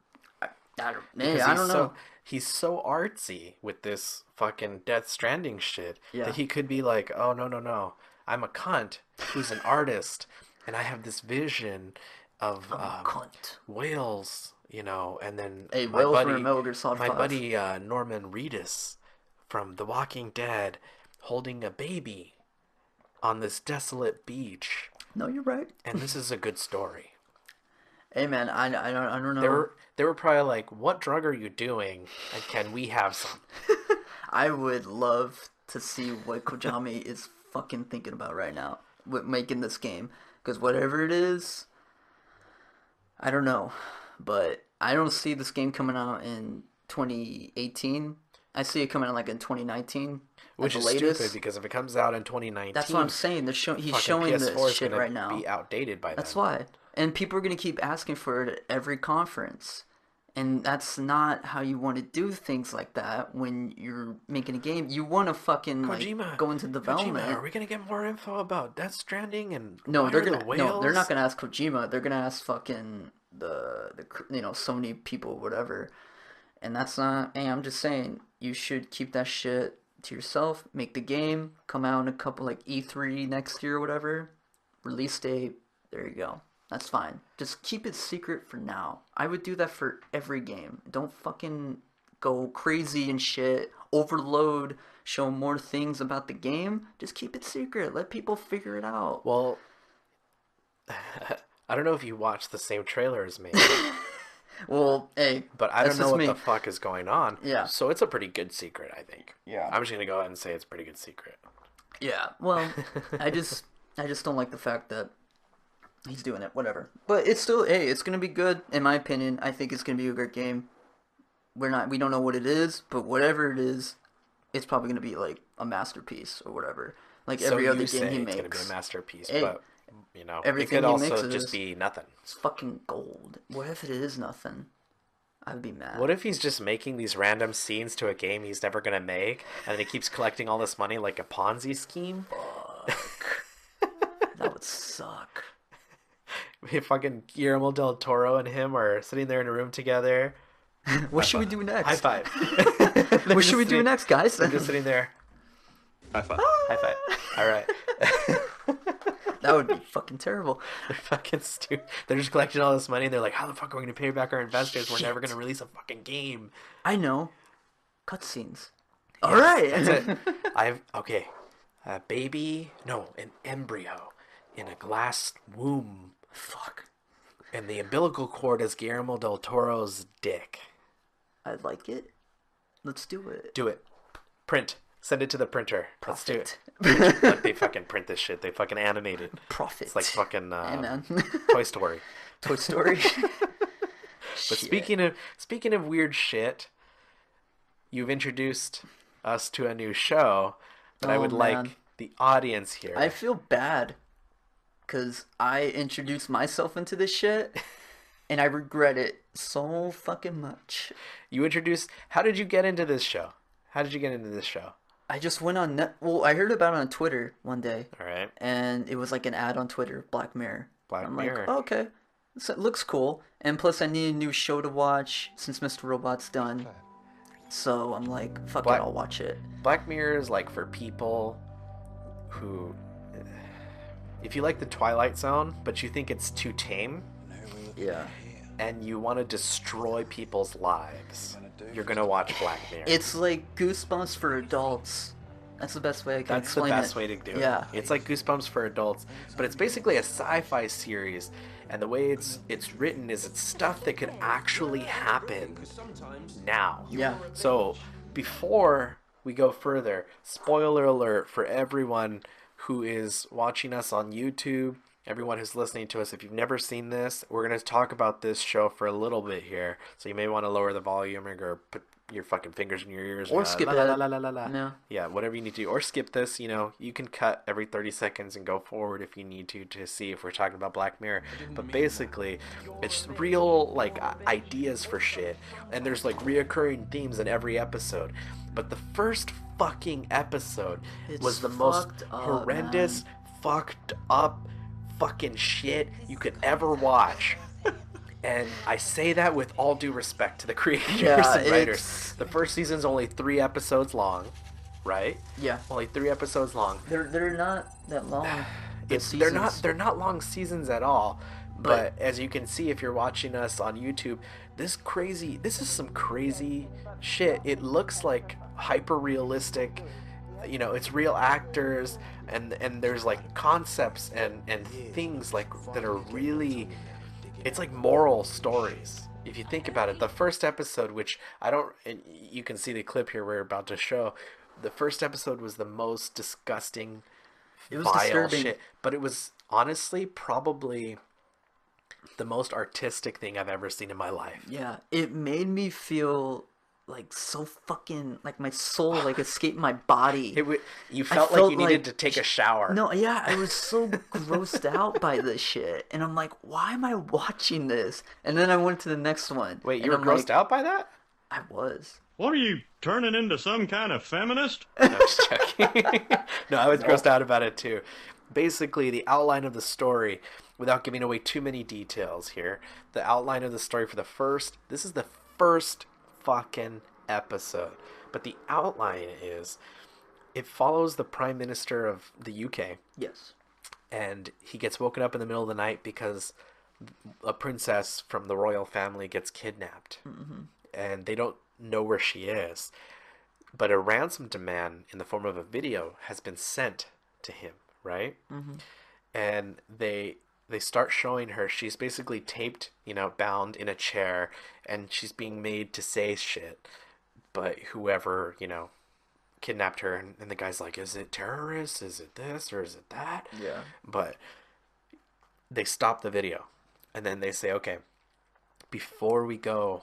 I don't, Because I don't know. He's so artsy with this fucking Death Stranding shit Yeah. that he could be like, oh no, I'm a cunt who's an artist, and I have this vision of Cunt. whales, and then Hey, my whales were buddy, in Metal Gear Solid my 5. buddy Norman Reedus from The Walking Dead holding a baby on this desolate beach, No, you're right. and this is a good story. Hey man, I don't know. They were probably like, "What drug are you doing? And can we have some?" I would love to see what Kojima is fucking thinking about right now with making this game. Because whatever it is, I don't know. But I don't see this game coming out in 2018. I see it coming out like in 2019. Which at is the latest. stupid because if it comes out in 2019, That's what I'm saying. He's fucking showing PS4 this is shit gonna right now. be outdated by then. That's why. And people are going to keep asking for it at every conference. And that's not how you want to do things like that when you're making a game. You want to fucking Kojima, go into development. Kojima, are we gonna get more info about Death Stranding and No, why they're are gonna the whales? no, they're not gonna ask Kojima. They're gonna ask fucking the Sony people, whatever. And that's not. Hey, I'm just saying you should keep that shit to yourself. Make the game come out in a couple like E3 next year or whatever. Release date. There you go. That's fine. Just keep it secret for now. I would do that for every game. Don't fucking go crazy and shit. Overload. Show more things about the game. Just keep it secret. Let people figure it out. Well, I don't know if you watched the same trailer as me, Well, hey, but I that's don't know just what me. the fuck is going on. Yeah. So it's a pretty good secret, I think. Yeah. I'm just gonna go ahead and say it's a pretty good secret. Yeah. Well, I just don't like the fact that he's doing it. Whatever. But it's still, hey, it's gonna be good in my opinion. I think it's gonna be a great game. We don't know what it is, but whatever it is, it's probably gonna be like a masterpiece or whatever. Like So every other you game say he it's gonna be a makes. masterpiece, Hey, but you know, it everything could he makes also just is be nothing. it's fucking gold. What if it is nothing? I'd be What mad. if he's just making these random scenes to a game he's never gonna make, and then he keeps collecting all this money like a Ponzi scheme? Fuck. That would suck. Fucking Guillermo del Toro and him are sitting there in a room together. What High should we five. do High next? five. What should we do next, guys? They're just sitting there. High five. High five. All right. That would be fucking terrible. They're fucking stupid. They're just collecting all this money and they're like, how the fuck are we going to pay back our investors? We're never Shit. going to release a fucking game. I know. Cutscenes. All right. That's it. Okay. A baby, no, an embryo in a glass womb. Fuck. And the umbilical cord is Guillermo del Toro's dick. I like it. Let's do it. Do it. Print. Send it to the printer. Let's do it. Profit. Like they fucking print this shit. They fucking animate it. Profit. It's like fucking Hey, man. Toy Story. Toy Story. But speaking of weird shit, you've introduced us to a new show that I Oh, would man. like the audience here. I feel bad because I introduced myself into this shit and I regret it so fucking much. You introduced. How did you get into this show? How did you get into this show? I just went on well, I heard about it on Twitter one day, All right. and it was like an ad on Twitter, Black Mirror. Black I'm Mirror. like, oh, okay, so it looks cool, and plus I need a new show to watch since Mr. Robot's done. So I'm like, fuck Black- it, I'll watch it. Black Mirror is like for people who, if you like the Twilight Zone, but you think it's too tame, Yeah. and you want to destroy people's lives, you're gonna watch Black Mirror. It's like Goosebumps for adults. That's the best way I can That's the explain best it. way to do it. Yeah. It's like Goosebumps for adults, but it's basically a sci-fi series, and the way it's written is it's stuff that could actually happen now. Yeah. So before we go further, spoiler alert for everyone who is watching us on YouTube, everyone who's listening to us. If you've never seen this, we're going to talk about this show for a little bit here, so you may want to lower the volume or put your fucking fingers in your ears Or skip la, it. la, la, la, la. Yeah. Yeah, whatever you need to do, or skip this. You know, you can cut every 30 seconds and go forward if you need to see if we're talking about Black Mirror. But basically, it's real like ideas for shit, and there's like reoccurring themes in every episode. But the first fucking episode It's was the most fucked up, horrendous, fucked up fucking shit you could ever watch. And I say that with all due respect to the creators Yeah, and writers. it's- The first season's only 3 episodes long, right? Yeah. Only 3 episodes long. They're not that long. The They're seasons. not long seasons at all. But But- as you can see if you're watching us on YouTube, this is some crazy shit. It looks like hyper realistic. You know, it's real actors and there's like concepts and things like that are really, it's like moral stories. If you think about it, the first episode, which and you can see the clip here we're about to show, the first episode was the most disgusting, It was vile disturbing. shit. But it was honestly probably the most artistic thing I've ever seen in my life. Yeah, it made me feel like so fucking like my soul like escaped my body. You felt like felt you needed like- to take a shower. No, yeah, I was so grossed out by this shit, and I'm like, why am I watching this? And then I went to the next one. Wait, and you were I'm grossed like, out by that? I was. What are you turning into some kind of feminist? No, I'm just joking. No, I was grossed out about it too. Basically, the outline of the story, without giving away too many details here, the outline of the story for this is the first fucking episode. But the outline is, it follows the Prime Minister of the UK, Yes. and he gets woken up in the middle of the night because a princess from the royal family gets kidnapped. And they don't know where she is. But a ransom demand in the form of a video has been sent to him, right? And they start showing her. She's basically taped, bound in a chair, and she's being made to say shit. But whoever, kidnapped her, and the guy's like, is it terrorists? Is it this or is it that? Yeah. But they stop the video, and then they say, okay, before we go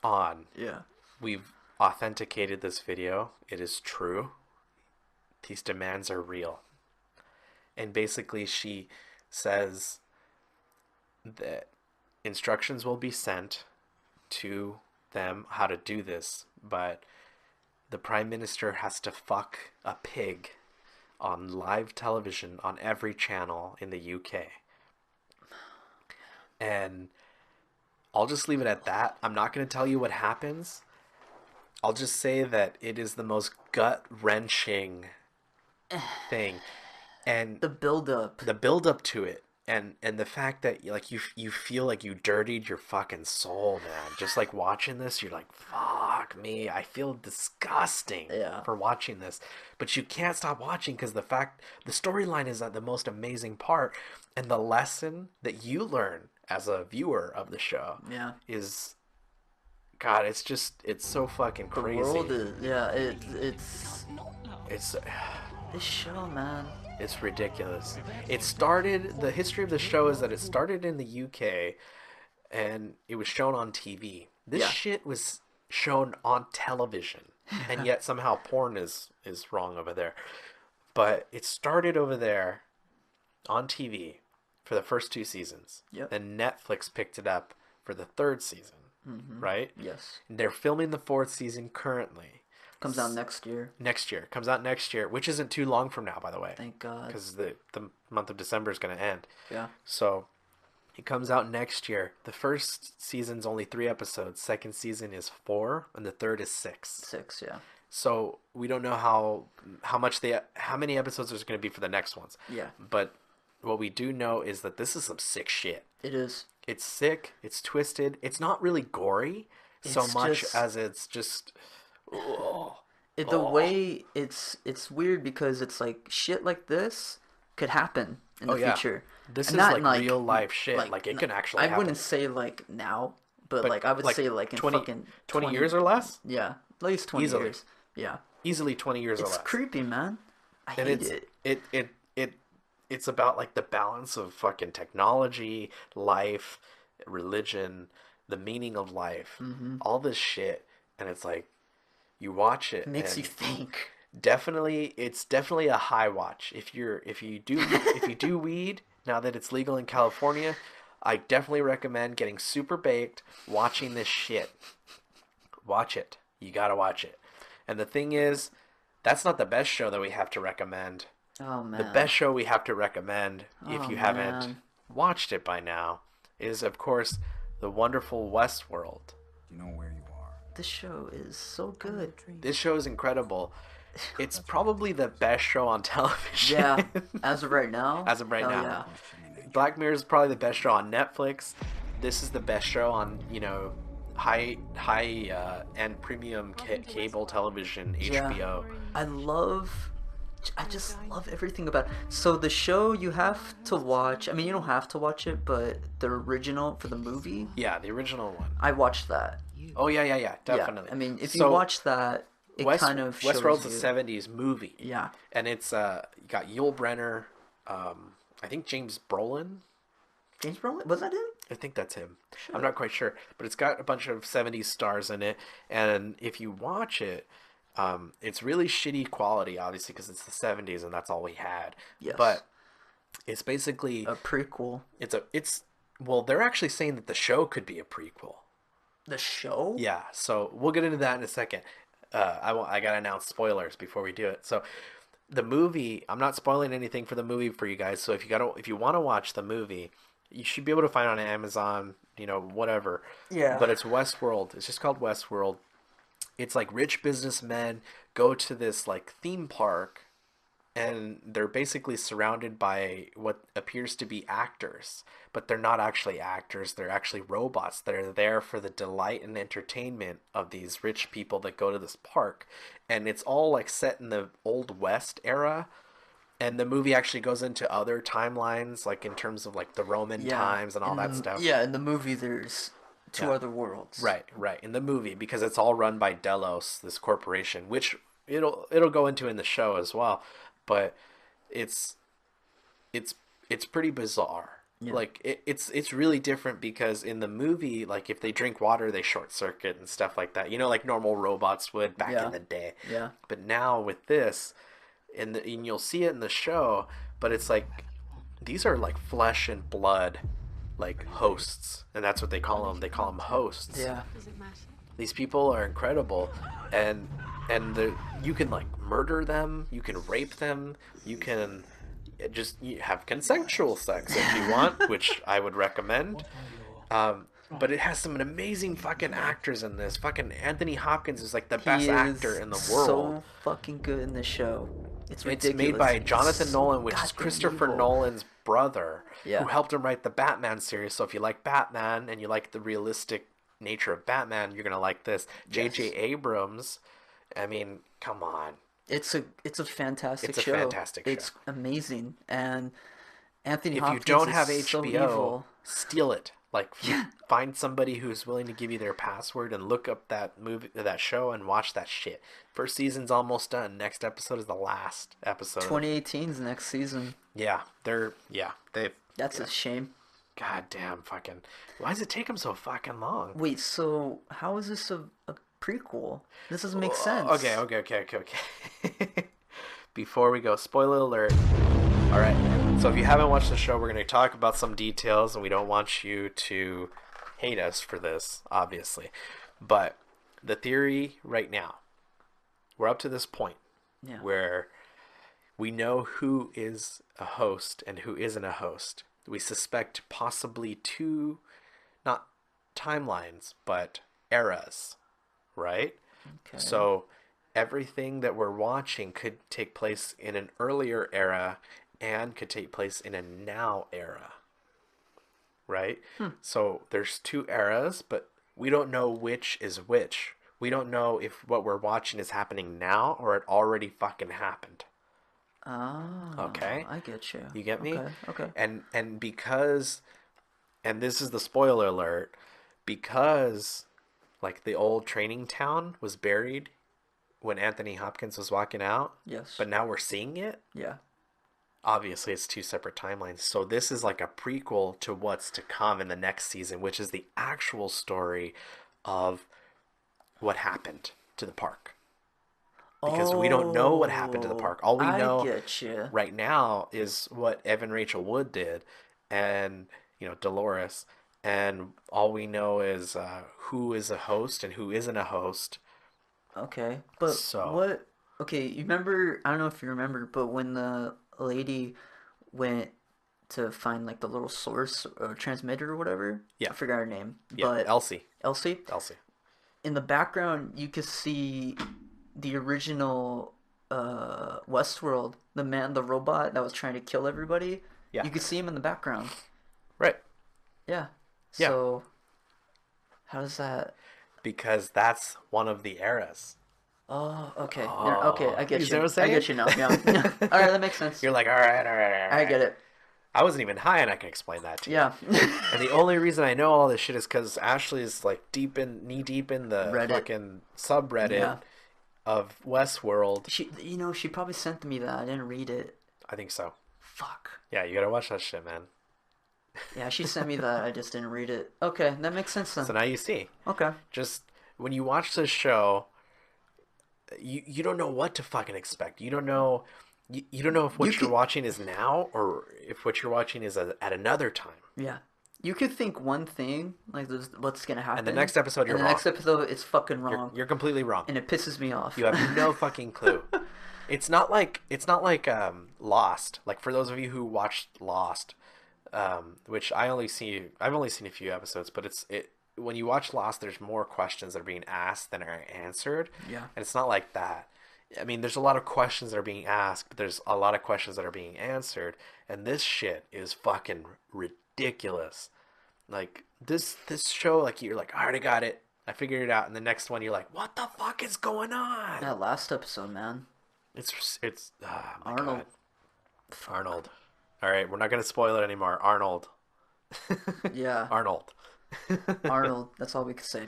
on. Yeah. We've authenticated this video. It is true. These demands are real. And basically she says that instructions will be sent to them how to do this, but the prime minister has to fuck a pig on live television on every channel in the UK. And I'll just leave it at that. I'm not going to tell you what happens. I'll just say that it is the most gut-wrenching thing. And The build-up. the build up to it, and the fact that like you feel like you dirtied your fucking soul, man. Just like watching this, you're like, fuck me, I feel disgusting Yeah. for watching this, but you can't stop watching because the storyline is the most amazing part, and the lesson that you learn as a viewer of the show Yeah. is, God, it's so fucking The crazy. world is, yeah, it's It's this show, man. It's ridiculous. The history of the show is that it started in the UK and it was shown on TV. This Yeah. shit was shown on television. And yet somehow porn is wrong over there. But it started over there on TV for the first 2 seasons. Yep. Then Netflix picked it up for the 3rd season. Right? Yes. They're filming the 4th season currently. Comes out next year. Comes out next year, which isn't too long from now, by the way. Thank God. Because the month of December is going to end. Yeah. So it comes out next year. The first season's only 3 episodes. Second season is 4, and the third is 6. 6, yeah. So we don't know how many episodes there's going to be for the next ones. Yeah. But what we do know is that this is some sick shit. It is. It's sick. It's twisted. It's not really gory so It's much just- as it's just. Oh. The way it's weird because it's like shit like this could happen in the yeah. future. This And is not like in, real life shit. Like it can actually I happen. wouldn't say like now, but like I would say like in 20, fucking 20 years or less? Yeah, at least 20 Easily. years. Yeah. Easily 20 years or It's less. creepy, man. I And hate it. it's about like the balance of fucking technology, life, religion, the meaning of life, all this shit, and it's like you watch it, It makes you and think. it's definitely a high watch. If you do weed now that it's legal in California, I definitely recommend getting super baked, watching this shit. Watch it. You gotta watch it. And the thing is, that's not the best show that we have to recommend. Oh man. The best show we have to recommend, if Oh, you haven't man. watched it by now, is of course the wonderful Westworld. You know where you are. This show is so good. This show is incredible. It's probably the best show on television. Yeah. As of right now. As of right hell now. Yeah. Black Mirror is probably the best show on Netflix. This is the best show on, high and premium cable television, HBO. I just love everything about it. So the show you have to watch. I mean, you don't have to watch it, but the original for the movie, Yeah, the original one. I watched that. Oh yeah, definitely. Yeah, I mean, if So, you watch that, it kind of shows Westworld's you. a '70s movie. Yeah. And it's you got Yul Brynner, I think James Brolin. James Brolin, was that him? I think that's him. I'm not quite sure, but it's got a bunch of '70s stars in it. And if you watch it, it's really shitty quality, obviously, because it's the '70s and that's all we had. Yes. But it's basically A prequel. well, they're actually saying that the show could be a prequel. The show? Yeah, so we'll get into that in a second. I gotta announce spoilers before we do it. So the movie, I'm not spoiling anything for the movie for you guys. So if you want to watch the movie, you should be able to find it on Amazon, whatever. Yeah. But it's Westworld. It's just called Westworld. It's like rich businessmen go to this like theme park, and they're basically surrounded by what appears to be actors, but they're not actually actors. They're actually robots that are there for the delight and entertainment of these rich people that go to this park. And it's all like set in the Old West era. And the movie actually goes into other timelines, like in terms of like the Roman times and all that stuff. Yeah, in the movie there's two Yeah. other worlds. Right. In the movie, because it's all run by Delos, this corporation, which it'll go into in the show as well. But it's pretty bizarre. Yeah. Like it's really different because in the movie, like if they drink water, they short circuit and stuff like that. You know, like normal robots would back Yeah. in the day. Yeah. But now with this, and you'll see it in the show, but it's like these are like flesh and blood, like hosts, and that's what they call them. They call them hosts. Yeah. These people are incredible, and you can like murder them, you can rape them, you can just have consensual sex if you want, which I would recommend. But it has some amazing fucking actors in this. Fucking Anthony Hopkins is like the best He actor is in the world. so fucking good in this show. It's ridiculous. It's made by He's Jonathan so Nolan, which is goddamn Christopher evil. Nolan's brother, Yeah. who helped him write the Batman series. So if you like Batman and you like the realistic nature of Batman, you're gonna like this. J.J. Abrams, I mean, come on. It's a fantastic It's a show. fantastic show. It's amazing, and Anthony If you Hopkins don't is have so HBO, evil. steal it. Like, find somebody who's willing to give you their password and look up that movie, that show, and watch that shit. First season's almost done. Next episode is the last episode. 2018's next season. Yeah, they've. That's a shame. God damn, fucking. Why does it take them so fucking long? Wait, so how is this a prequel? This doesn't make sense. Okay. Before we go, spoiler alert. All right. So if you haven't watched the show, we're going to talk about some details, and we don't want you to hate us for this, obviously. But the theory right now, we're up to this point Yeah. where we know who is a host and who isn't a host. We suspect possibly two, not timelines, but eras, right? Okay. So everything that we're watching could take place in an earlier era and could take place in a now era, right? So there's two eras, but we don't know which is which. We don't know if what we're watching is happening now or it already fucking happened. Ah. Okay. I get you. You get me? Okay. And because, and this is the spoiler alert, because like the old training town was buried when Anthony Hopkins was walking out, Yes. but now we're seeing it. Yeah. Obviously, it's two separate timelines. So this is like a prequel to what's to come in the next season, which is the actual story of what happened to the park. Because we don't know what happened to the park. All we know I get you. right now is what Evan Rachel Wood did, and Dolores, and all we know is who is a host and who isn't a host. Okay, but So- what? Okay, you remember? I don't know if you remember, but when the lady went to find like the little source or transmitter or whatever, Yeah. I forgot her name, Yeah, but Elsie. Elsie. In the background, you could see the original Westworld, the robot that was trying to kill everybody. Yeah. You could see him in the background. Right. Yeah. Yeah. So, how does that? Because that's one of the eras. Oh, okay. Oh, Yeah, okay, I get you you. see what I'm I get saying? you now. Yeah. All right, that makes sense. You're like, all right. I get it. I wasn't even high, and I can explain that to you. Yeah. And the only reason I know all this shit is because Ashley is like knee deep in the Reddit. fucking subreddit Yeah. of Westworld. She probably sent me that. I didn't read it. I think so. Fuck. Yeah, you gotta watch that shit, man. Yeah, she sent me that. I just didn't read it. Okay, that makes sense then. So now you see. Okay. Just when you watch this show, you don't know what to fucking expect. You don't know. You don't know if what you're watching is now or if what you're watching is at another time. Yeah. You could think one thing, like this, what's gonna happen. And the next episode, you're and the wrong. next episode, it's fucking wrong. You're completely wrong. And it pisses me off. You have no fucking clue. It's not like Lost. Like for those of you who watched Lost, which I've only seen a few episodes, but when you watch Lost, there's more questions that are being asked than are answered. Yeah. And it's not like that. I mean, there's a lot of questions that are being asked, but there's a lot of questions that are being answered, and this shit is fucking ridiculous. Like this show, like you're like, I already got it, I figured it out, and the next one you're like, what the fuck is going on? That last episode, man. It's oh my Arnold. God. Arnold. All right, we're not gonna spoil it anymore. Arnold. Yeah. Arnold. Arnold. That's all we could say.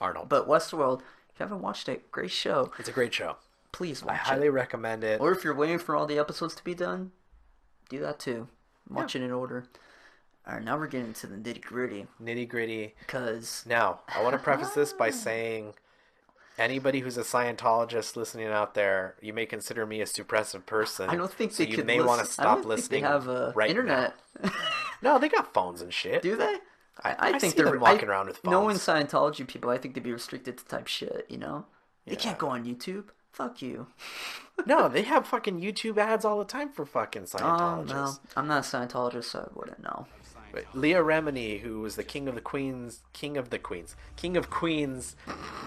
Arnold. But Westworld, if you haven't watched it, great show. It's a great show. Please I watch highly it. recommend it. Or if you're waiting for all the episodes to be done, do that too. Watch it in order. All right, now we're getting to the nitty gritty. Nitty gritty. Because Now, I want to preface this by saying anybody who's a Scientologist listening out there, you may consider me a suppressive person. I don't think so they you could may want to listen. I stop don't think listening they have right internet. now. No, they got phones and shit. Do they? I think see they're them walking around with phones. Knowing Scientology people, I think they'd be restricted to type shit. You know, they Yeah. can't go on YouTube. Fuck you. No, they have fucking YouTube ads all the time for fucking Oh Scientologists. no, I'm not a Scientologist, so I wouldn't know. But Leah Remini, who was the king of Queens'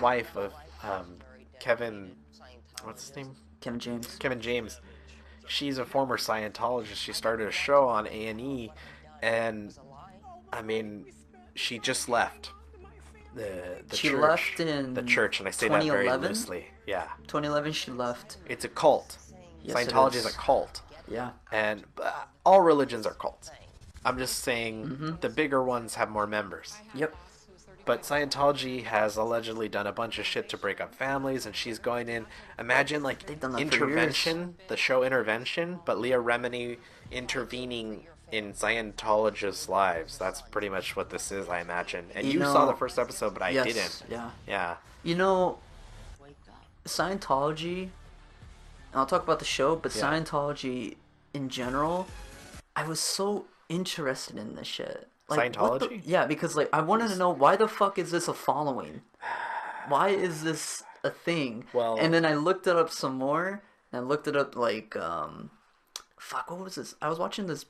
wife of Kevin, what's his name? Kevin James. Kevin James. She's a former Scientologist. She started a show on A&E, and I mean, she just left the She church. left in the church, and I say that very 2011? loosely. Yeah, 2011, she left. it's a cult. Yes, it Scientology is. is a cult, Yeah. and all religions are cults. I'm just saying Mm-hmm. the bigger ones have more members. Yep. But Scientology has allegedly done a bunch of shit to break up families, and she's going in. Imagine like They've done that for Intervention, the show Intervention, but Leah Remini intervening in Scientologists' lives. That's pretty much what this is, I imagine. And you saw the first episode, but I yes, didn't. Yeah. Yeah. You know, Scientology, and I'll talk about the show, but Yeah. Scientology in general, I was so interested in this shit. Like, Scientology? Yeah, because like I wanted to know why the fuck is this a following? Why is this a thing? Well- and then I looked it up some more, and I looked it up like fuck, what was this? I was watching this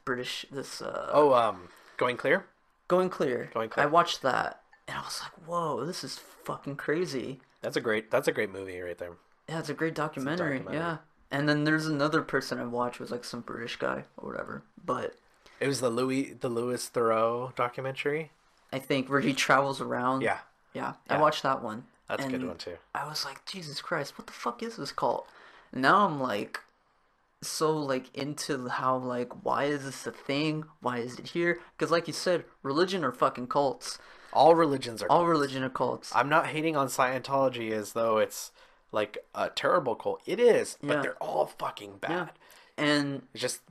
Going Clear? Going Clear. Going Clear. I watched that, and I was like, whoa, this is fucking crazy. That's a great movie right there. Yeah, it's a great documentary. documentary. Yeah. And then there's another person I watched was like some British guy or whatever. But It was the Louis Theroux documentary. I think where he travels around. Yeah. Yeah. Yeah. I watched that one. That's a good and one too. I was like, Jesus Christ, what the fuck is this cult? Now I'm like so like into how like why is this a thing? Why is it here? Because like you said, religion are fucking cults. All religions are All cults. religion are cults. I'm not hating on Scientology as though it's like a terrible cult. It is, but Yeah. they're all fucking bad. Yeah. And It's just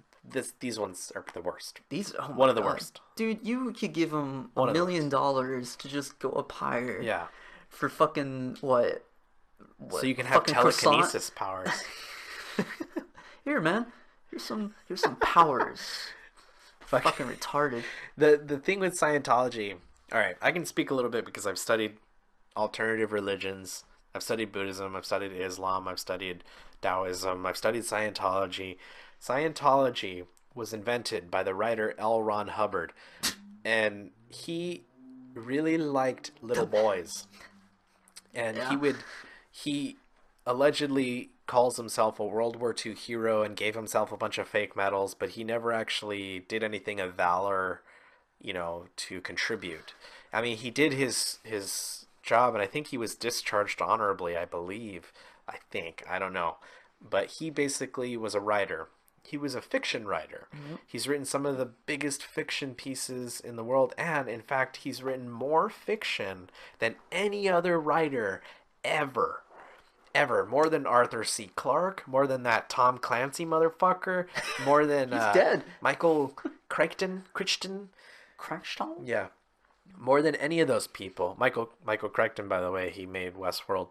these ones are the worst. these oh my One of the God. worst. Dude, you could give them One $1 of the million to just go up higher. Yeah. For fucking what? So you can have fucking croissant? telekinesis powers. Here, man. Here's some powers. Fucking retarded. The thing with Scientology, all right, I can speak a little bit because I've studied alternative religions. I've studied Buddhism, I've studied Islam, I've studied Taoism, I've studied Scientology. Scientology was invented by the writer L. Ron Hubbard, and he really liked little boys. And Yeah. he allegedly calls himself a World War II hero and gave himself a bunch of fake medals, but he never actually did anything of valor, to contribute. I mean, he did his job, and I think he was discharged honorably, I believe. I don't know. But he basically was a writer. He was a fiction writer. Mm-hmm. He's written some of the biggest fiction pieces in the world, and in fact, he's written more fiction than any other writer ever. More than Arthur C. Clarke, more than that Tom Clancy motherfucker, more than He's dead. Michael Crichton. Crackstone? Yeah, more than any of those people. Michael Crichton, by the way, he made Westworld.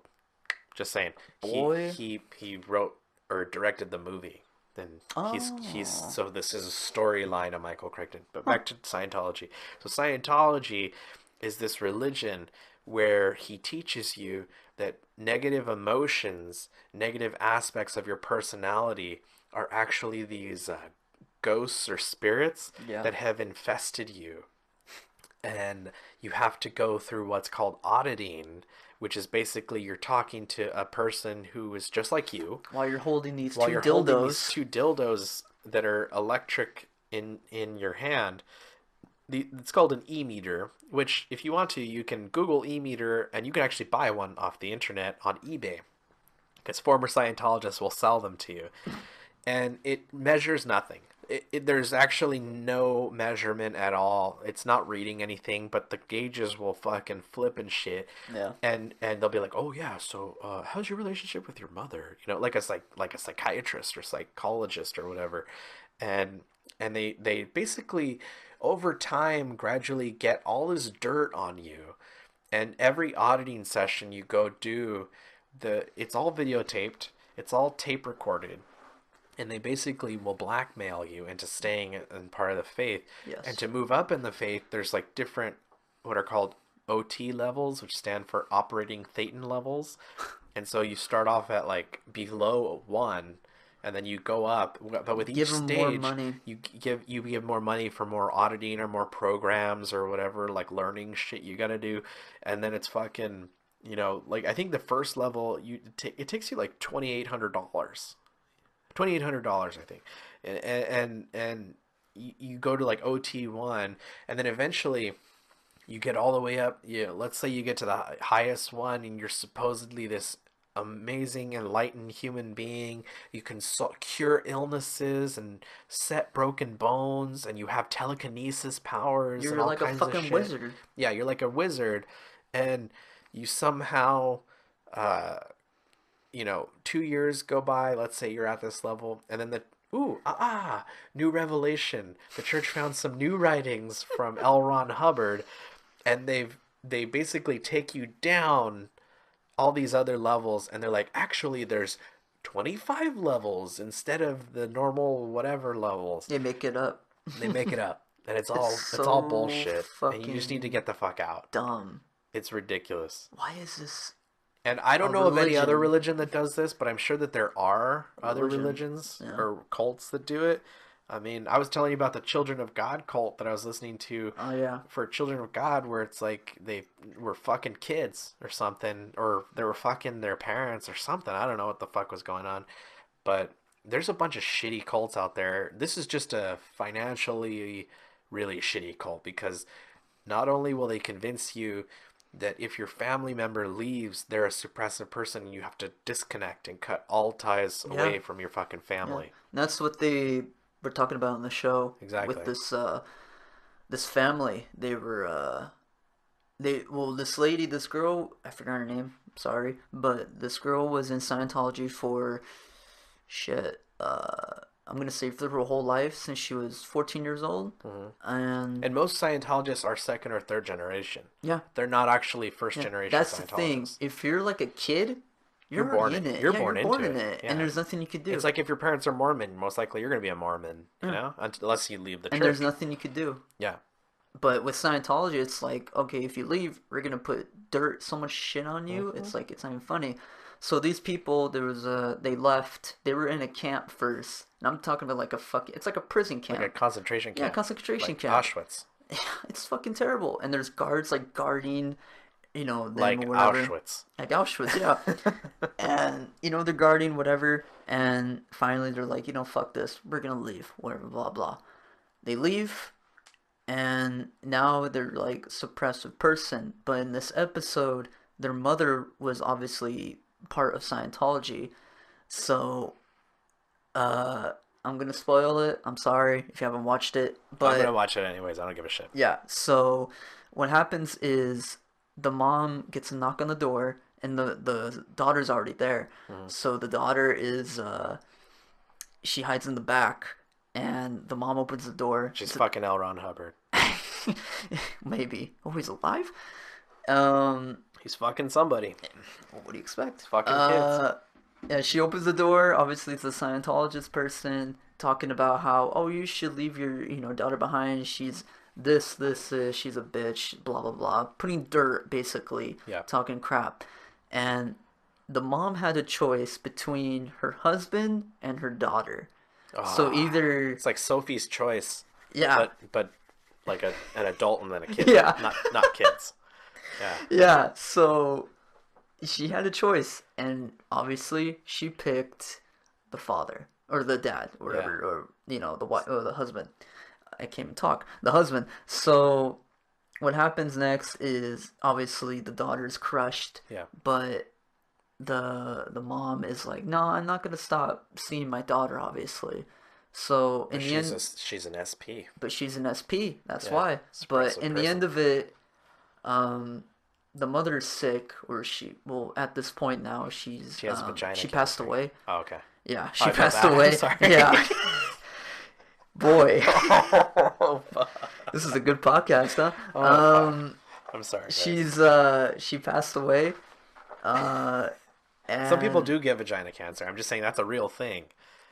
Just saying, Boy. he wrote or directed the movie. And he's so this is a storyline of Michael Crichton. But back to Scientology. So Scientology is this religion where he teaches you that negative emotions, negative aspects of your personality are actually these ghosts or spirits that have infested you. And you have to go through what's called auditing, which is basically you're talking to a person who is just like you. While you're holding these While two you're dildos. holding these two dildos that are electric in your hand. It's called an e-meter, which if you want to, you can Google e-meter, and you can actually buy one off the internet on eBay, because former Scientologists will sell them to you. And it measures nothing. There's actually no measurement at all. It's not reading anything, but the gauges will fucking flip and shit. Yeah. And they'll be like, oh yeah, so how's your relationship with your mother? Like a psychiatrist or psychologist or whatever. And they basically over time gradually get all this dirt on you. And every auditing session you go do, it's all videotaped, it's all tape recorded, and they basically will blackmail you into staying in part of the faith. Yes. And to move up in the faith, there's like different what are called OT levels, which stand for operating Thetan levels. And so you start off at like below 1, and then you go up. But with each Give them more stage, money. you give more money for more auditing or more programs or whatever, like learning shit you gotta do. And then it's fucking, like I think the first level it takes you like $2,800. $2,800, I think, and you go to like OT1, and then eventually you get all the way up. Let's say you get to the highest one, and you're supposedly this amazing, enlightened human being. You can cure illnesses and set broken bones, and you have telekinesis powers. You're and all like a kinds of fucking shit. wizard. Yeah, you're like a wizard, and you somehow. 2 years go by, let's say you're at this level, and then new revelation. The church found some new writings from L. Ron Hubbard, and they basically take you down all these other levels, and they're like, actually, there's 25 levels instead of the normal whatever levels. They make it up. They make it up, and it's all so bullshit, and you just need to get the fuck out. Dumb. It's ridiculous. Why is this? And I don't know of any other religion that does this, but I'm sure that there are other religions or cults that do it. I mean, I was telling you about the Children of God cult that I was listening to for Children of God, where it's like they were fucking kids or something, or they were fucking their parents or something. I don't know what the fuck was going on. But there's a bunch of shitty cults out there. This is just a financially really shitty cult, because not only will they convince you that if your family member leaves, they're a suppressive person, and you have to disconnect and cut all ties away from your fucking family. Yeah. That's what they were talking about in the show. Exactly. With this family. They were this lady, this girl, I forgot her name, sorry, but this girl was in Scientology for I'm going to say for her whole life, since she was 14 years old. Mm-hmm. And most Scientologists are second or third generation. Yeah. They're not actually first generation That's Scientologists. the thing. If you're like a kid, you're born in it. You're born in into it. Yeah. And there's nothing you could do. It's like if your parents are Mormon, most likely you're going to be a Mormon, unless you leave the church. And there's nothing you could do. Yeah. But with Scientology, it's like, okay, if you leave, we're going to put so much shit on you. Mm-hmm. It's like, it's not even funny. So these people, they left. They were in a camp first. And I'm talking about like it's like a prison camp. Like a concentration camp. Yeah, concentration camp. Auschwitz. Yeah, it's fucking terrible. And there's guards like guarding, them like or whatever. Auschwitz. Like Auschwitz, yeah. And, they're guarding whatever. And finally they're like, fuck this. We're going to leave. Whatever, blah, blah. They leave. And now they're like suppressive person. But in this episode, their mother was obviously part of Scientology. So I'm gonna spoil it. I'm sorry if you haven't watched it, but I'm gonna watch it anyways. I don't give a shit. Yeah. So what happens is the mom gets a knock on the door, and the daughter's already there. Mm-hmm. So the daughter is she hides in the back, and the mom opens the door. She's fucking L. Ron Hubbard. Maybe. Oh, he's alive? He's fucking somebody. What do you expect? Fucking kids. Yeah, she opens the door. Obviously, it's a Scientologist person talking about how, you should leave your, daughter behind. She's this, she's a bitch, blah, blah, blah. Putting dirt, basically. Yeah. Talking crap. And the mom had a choice between her husband and her daughter. So either... It's like Sophie's Choice. Yeah. But like an adult and then a kid. Yeah. Not kids. Yeah. Yeah, so she had a choice, and obviously she picked the father or the dad, or whatever, or the wife or the husband. I can't even talk. The husband. So what happens next is obviously the daughter's crushed. Yeah. But the mom is like, no, I'm not gonna stop seeing my daughter. Obviously. So in the end, she's an SP. But she's an SP. That's why. But in the end of it, the mother's sick, or at this point now she has vagina. She passed away. Oh, okay. Yeah, she passed away. Sorry. Yeah. boy. Oh, fuck. This is a good podcast, huh? Oh, fuck. I'm sorry, guys. She passed away. Some people And do get vagina cancer. I'm just saying that's a real thing.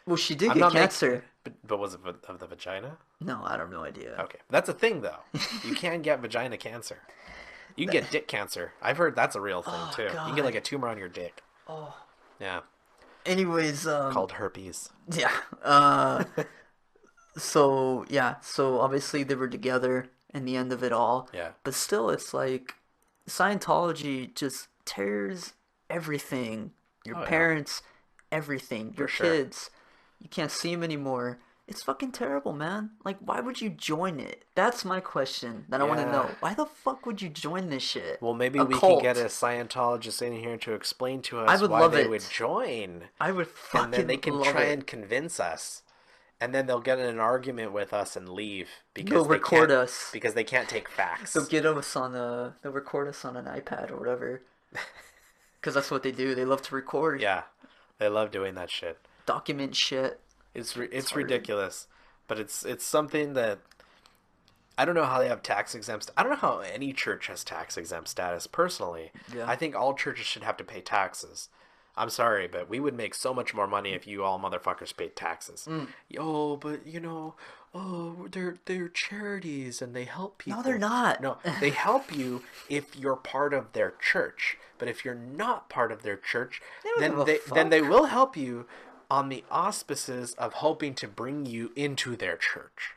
well, she did I'm get not cancer. but was it of the vagina? No, I have no idea. Okay, that's a thing though. You can get vagina cancer. You can get dick cancer. I've heard that's a real thing too. You can get like a tumor on your dick. Oh. Yeah. Anyways, Called herpes. yeah. So obviously they were together in the end of it all. Yeah. But still, it's like Scientology just tears everything. Your Oh, yeah. parents, everything. Your sure. kids. You can't see them anymore. It's fucking terrible, man. Like, why would you join it? That's my question that I want to Yeah. know. Why the fuck would you join this shit? Well, maybe A we cult. can get a Scientologist in here to explain to I us would why love they it. would join. I would fucking And then they can love try it. and convince us. And then they'll get in an argument with us and leave because They'll they record can't, us. because they can't take facts. They'll get us on they'll record us on an iPad or whatever. Because that's what they do. They love to record. Yeah, they love doing that shit. Document shit. It's hard. ridiculous, but it's something that I don't know how they have tax exempt. I don't know how any church has tax exempt status. Personally, Yeah. I think all churches should have to pay taxes. I'm sorry, but we would make so much more money if you all motherfuckers paid taxes. Yo, but they're charities and they help people. No, they're not. No, they help you if you're part of their church. But if you're not part of their church, don't then give a then they fuck. will help you on the auspices of hoping to bring you into their church.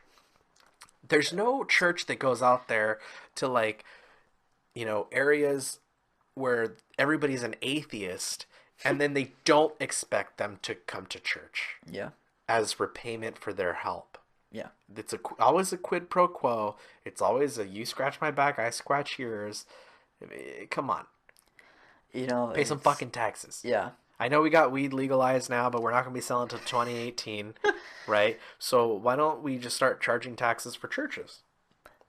There's no church that goes out there to areas where everybody's an atheist and then they don't expect them to come to church Yeah. as repayment for their help. Yeah. It's always a quid pro quo. It's always a you scratch my back, I scratch yours. Come on. Pay some fucking taxes. Yeah. I know we got weed legalized now, but we're not going to be selling until 2018, right? So why don't we just start charging taxes for churches?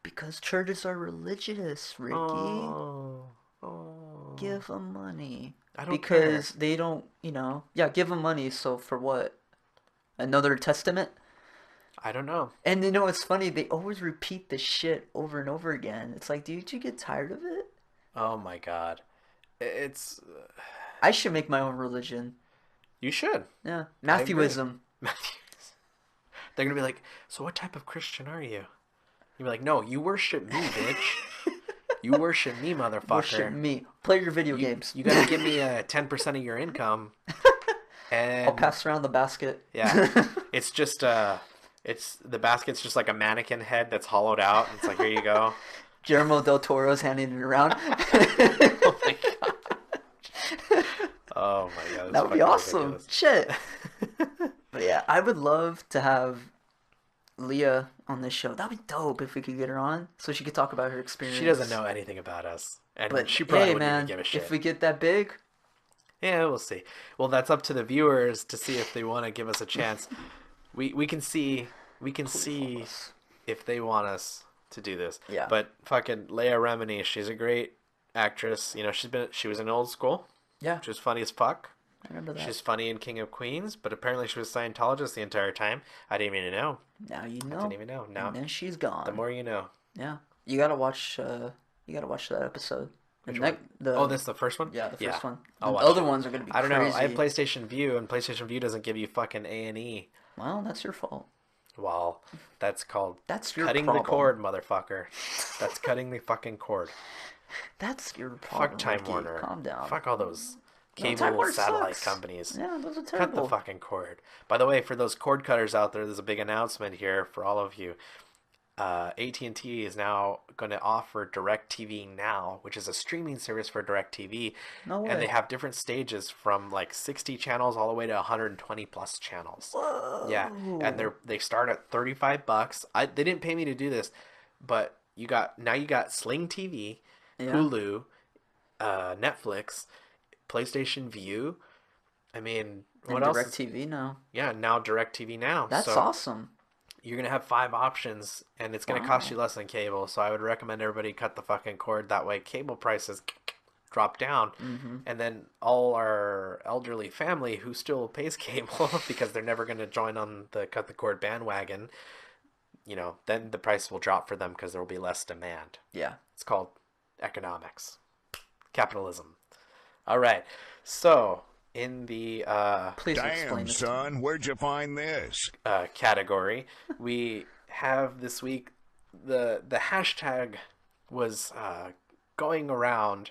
Because churches are religious, Ricky. Oh. Give them money. I don't because they don't, give them money. So for what? Another testament? I don't know. And it's funny. They always repeat this shit over and over again. It's like, dude, you get tired of it? Oh my God. It's... I should make my own religion. You should. Yeah. I agree. Matthewism. They're going to be like, so what type of Christian are you? You'll be like, no, you worship me, bitch. You worship me, motherfucker. Worship me. Play your video games. You got to give me 10% of your income. And I'll pass around the basket. Yeah. It's just the basket's just like a mannequin head that's hollowed out. It's like, here you go. Guillermo del Toro's handing it around. Oh my God. Oh my God. That would be awesome. Ridiculous. Shit. But yeah, I would love to have Leah on this show. That'd be dope if we could get her on so she could talk about her experience. She doesn't know anything about us. And But she probably hey, wouldn't man, even give a shit. if we get that big, Yeah, we'll see. Well, that's up to the viewers to see if they want to give us a chance. We can see if they want us to do this. Yeah. But fucking Leia Remini, she's a great actress. She was in Old School. yeah, She was funny as fuck. I remember that. She's funny in King of Queens, but apparently she was Scientologist the entire time. I didn't even know. Now you know. I didn't even know. Now, And then she's gone. the more you know. Yeah, you gotta watch. You gotta watch that episode. Which one? Oh, this is the first one? Yeah, the first one. I'll The watch other it. ones are gonna be I don't know. crazy. I have PlayStation View, and PlayStation View doesn't give you fucking A&E. Well, that's your fault. Well, that's called That's your cutting problem. the cord, motherfucker. That's cutting the fucking cord. That's your problem. Fuck Time Ricky. Warner. Calm down. Fuck all those Time cable Warner satellite sucks. companies. Yeah, those are Cut terrible. the fucking cord. By the way, for those cord cutters out there, there's a big announcement here for all of you. AT&T is now going to offer DirecTV Now, which is a streaming service for DirecTV. No way. And they have different stages from like 60 channels all the way to 120 plus channels. Whoa. Yeah, and they start at $35. They didn't pay me to do this, but you got Sling TV, Yeah. Hulu, Netflix, PlayStation View. I mean, what and else? DirecTV now. Yeah, now DirecTV Now. That's So awesome. you're gonna have 5 options, and it's gonna cost you less than cable. So I would recommend everybody cut the fucking cord. That way, cable prices drop down, and then all our elderly family who still pays cable because they're never gonna join on the cut the cord bandwagon, then the price will drop for them because there will be less demand. Yeah. It's called economics, capitalism. All right. So in the Please explain Damn, this. son, where'd you find this? category, we have this week the hashtag was going around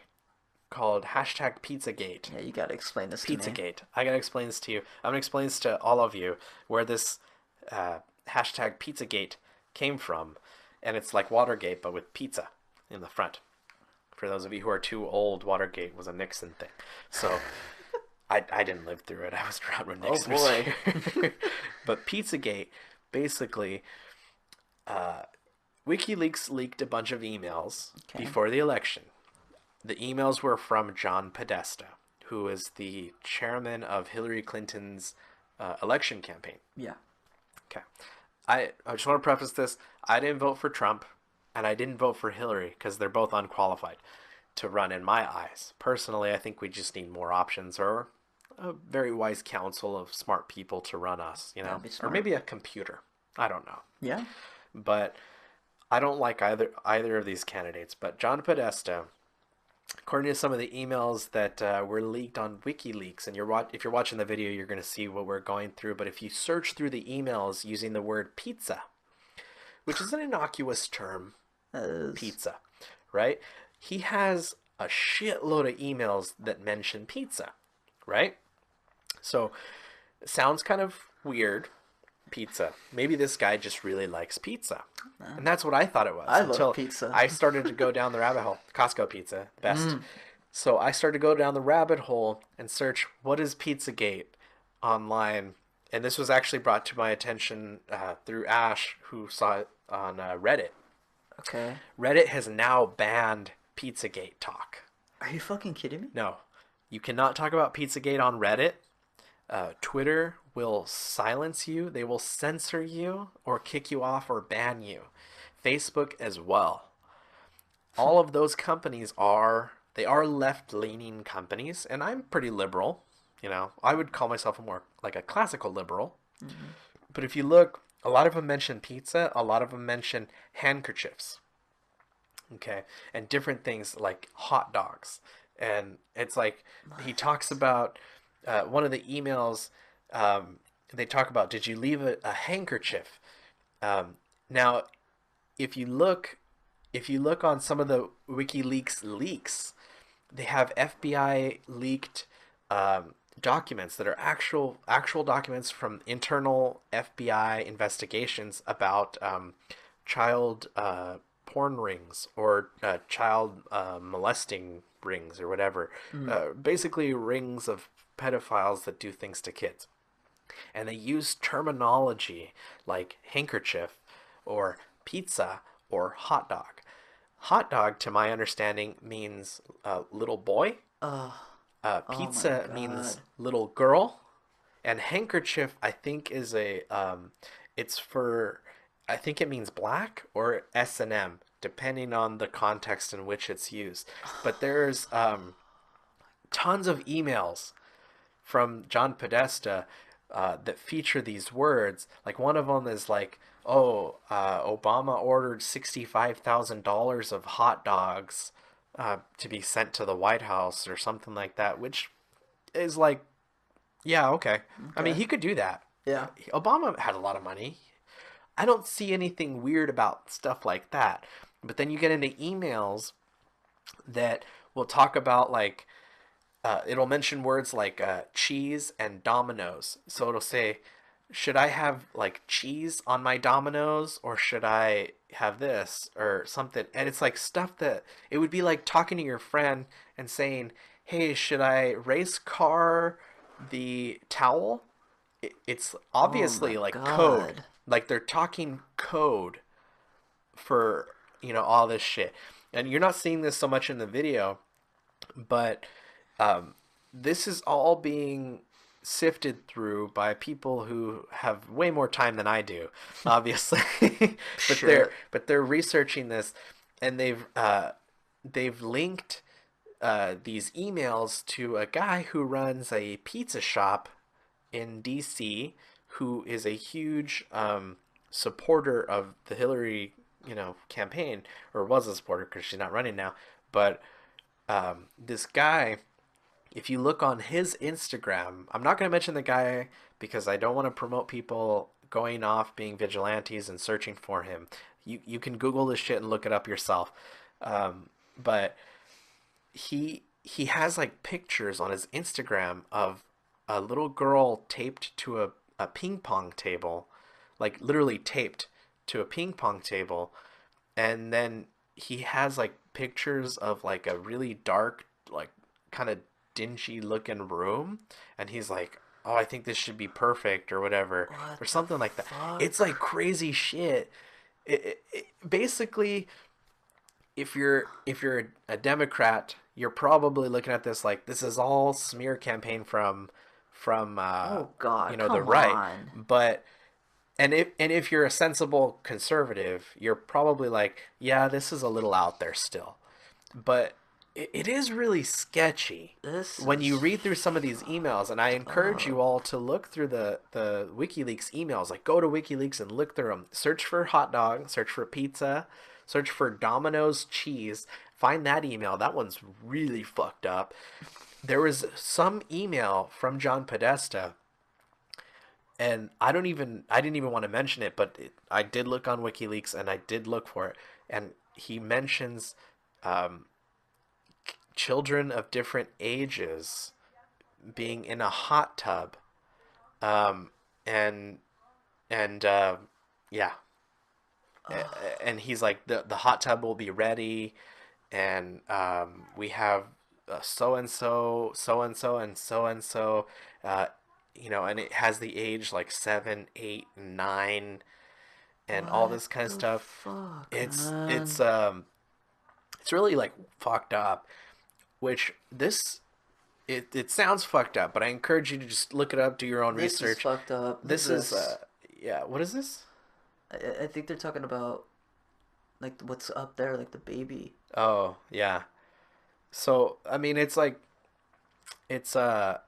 called hashtag Pizzagate. Yeah, you gotta explain this to me. Pizzagate. I gotta explain this to you. I'm gonna explain this to all of you where this hashtag Pizzagate came from, and it's like Watergate but with pizza in the front. For those of you who are too old, Watergate was a Nixon thing. So I didn't live through it. I was around when Nixon was here. But Pizzagate, basically, WikiLeaks leaked a bunch of emails before the election. The emails were from John Podesta, who is the chairman of Hillary Clinton's election campaign. Yeah. Okay. I just want to preface this. I didn't vote for Trump, and I didn't vote for Hillary because they're both unqualified to run in my eyes. Personally, I think we just need more options or a very wise council of smart people to run us, or maybe a computer. I don't know. Yeah. But I don't like either of these candidates. But John Podesta, according to some of the emails that were leaked on WikiLeaks, and if you're watching the video, you're going to see what we're going through. But if you search through the emails using the word pizza, which is an innocuous term, pizza, right? He has a shitload of emails that mention pizza, right? So, it sounds kind of weird. Pizza. Maybe this guy just really likes pizza. And that's what I thought it was. I until love pizza. I started to go down the rabbit hole. Costco pizza, best. So I started to go down the rabbit hole and search what is Pizzagate online. And this was actually brought to my attention through Ash, who saw it on Reddit. Okay. Reddit has now banned Pizzagate talk. Are you fucking kidding me? No. You cannot talk about Pizzagate on Reddit. Twitter will silence you. They will censor you or kick you off or ban you. Facebook as well. All of those companies are left-leaning companies, and I'm pretty liberal. I would call myself more like a classical liberal. Mm-hmm. But if you look, a lot of them mention pizza. A lot of them mention handkerchiefs. Okay, and different things like hot dogs. And it's like he talks about one of the emails. They talk about, did you leave a handkerchief? Now, if you look on some of the WikiLeaks leaks, they have FBI leaked documents that are actual documents from internal FBI investigations about child porn rings or child molesting rings or whatever. Basically rings of pedophiles that do things to kids. And they use terminology like handkerchief or pizza or hot dog. Hot dog, to my understanding, means little boy. Pizza means little girl. And handkerchief, I think, is I think it means black or S&M, depending on the context in which it's used. But there's tons of emails from John Podesta that feature these words. Like one of them is like, Obama ordered $65,000 of hot dogs to be sent to the White House or something like that, which is like, yeah, okay. I mean, he could do that. Yeah. Obama had a lot of money. I don't see anything weird about stuff like that. But then you get into emails that will talk about like, it'll mention words like cheese and Domino's. So it'll say, should I have like cheese on my Domino's or should I have this or something? And it's like stuff that it would be like talking to your friend and saying, hey, should I race car the towel? It's obviously like code. Like they're talking code for, all this shit. And you're not seeing this so much in the video, but this is all being sifted through by people who have way more time than I do, obviously. but they're researching this, and they've linked these emails to a guy who runs a pizza shop in DC, who is a huge supporter of the Hillary, campaign, or was a supporter because she's not running now. But this guy, if you look on his Instagram, I'm not going to mention the guy because I don't want to promote people going off being vigilantes and searching for him. You can Google this shit and look it up yourself. But he has like pictures on his Instagram of a little girl taped to a ping pong table, like literally taped to a ping pong table, and then he has like pictures of like a really dark, like kind of dingy looking room, and he's like, oh, I think this should be perfect or whatever, What or the something like that. It's fuck? like crazy shit. Basically, if you're a Democrat, you're probably looking at this like this is all smear campaign from Oh God, the come right. on. But and if you're a sensible conservative, you're probably like, yeah, this is a little out there still. But it is really sketchy This when you is read through some of these emails, and I encourage up. you all to look through the WikiLeaks emails. Like, go to WikiLeaks and look through them. Search for hot dog, search for pizza, search for Domino's cheese. Find that email. That one's really fucked up. There was some email from John Podesta, and I didn't even want to mention it, but I did look on WikiLeaks and I did look for it, and he mentions um, children of different ages being in a hot tub, um, and and yeah, and he's like the hot tub will be ready, and we have so and so, so and so, and so and so, uh, and it has the age like 7, 8, 9, and all What this kind of the stuff. fuck, It's man? it's um it's really like fucked up. Which it sounds fucked up, but I encourage you to just look it up, do your own This is research. fucked up. Look at This is this. yeah. What is this? I think they're talking about like what's up there, like the baby. Oh yeah. So I mean, it's like it's uh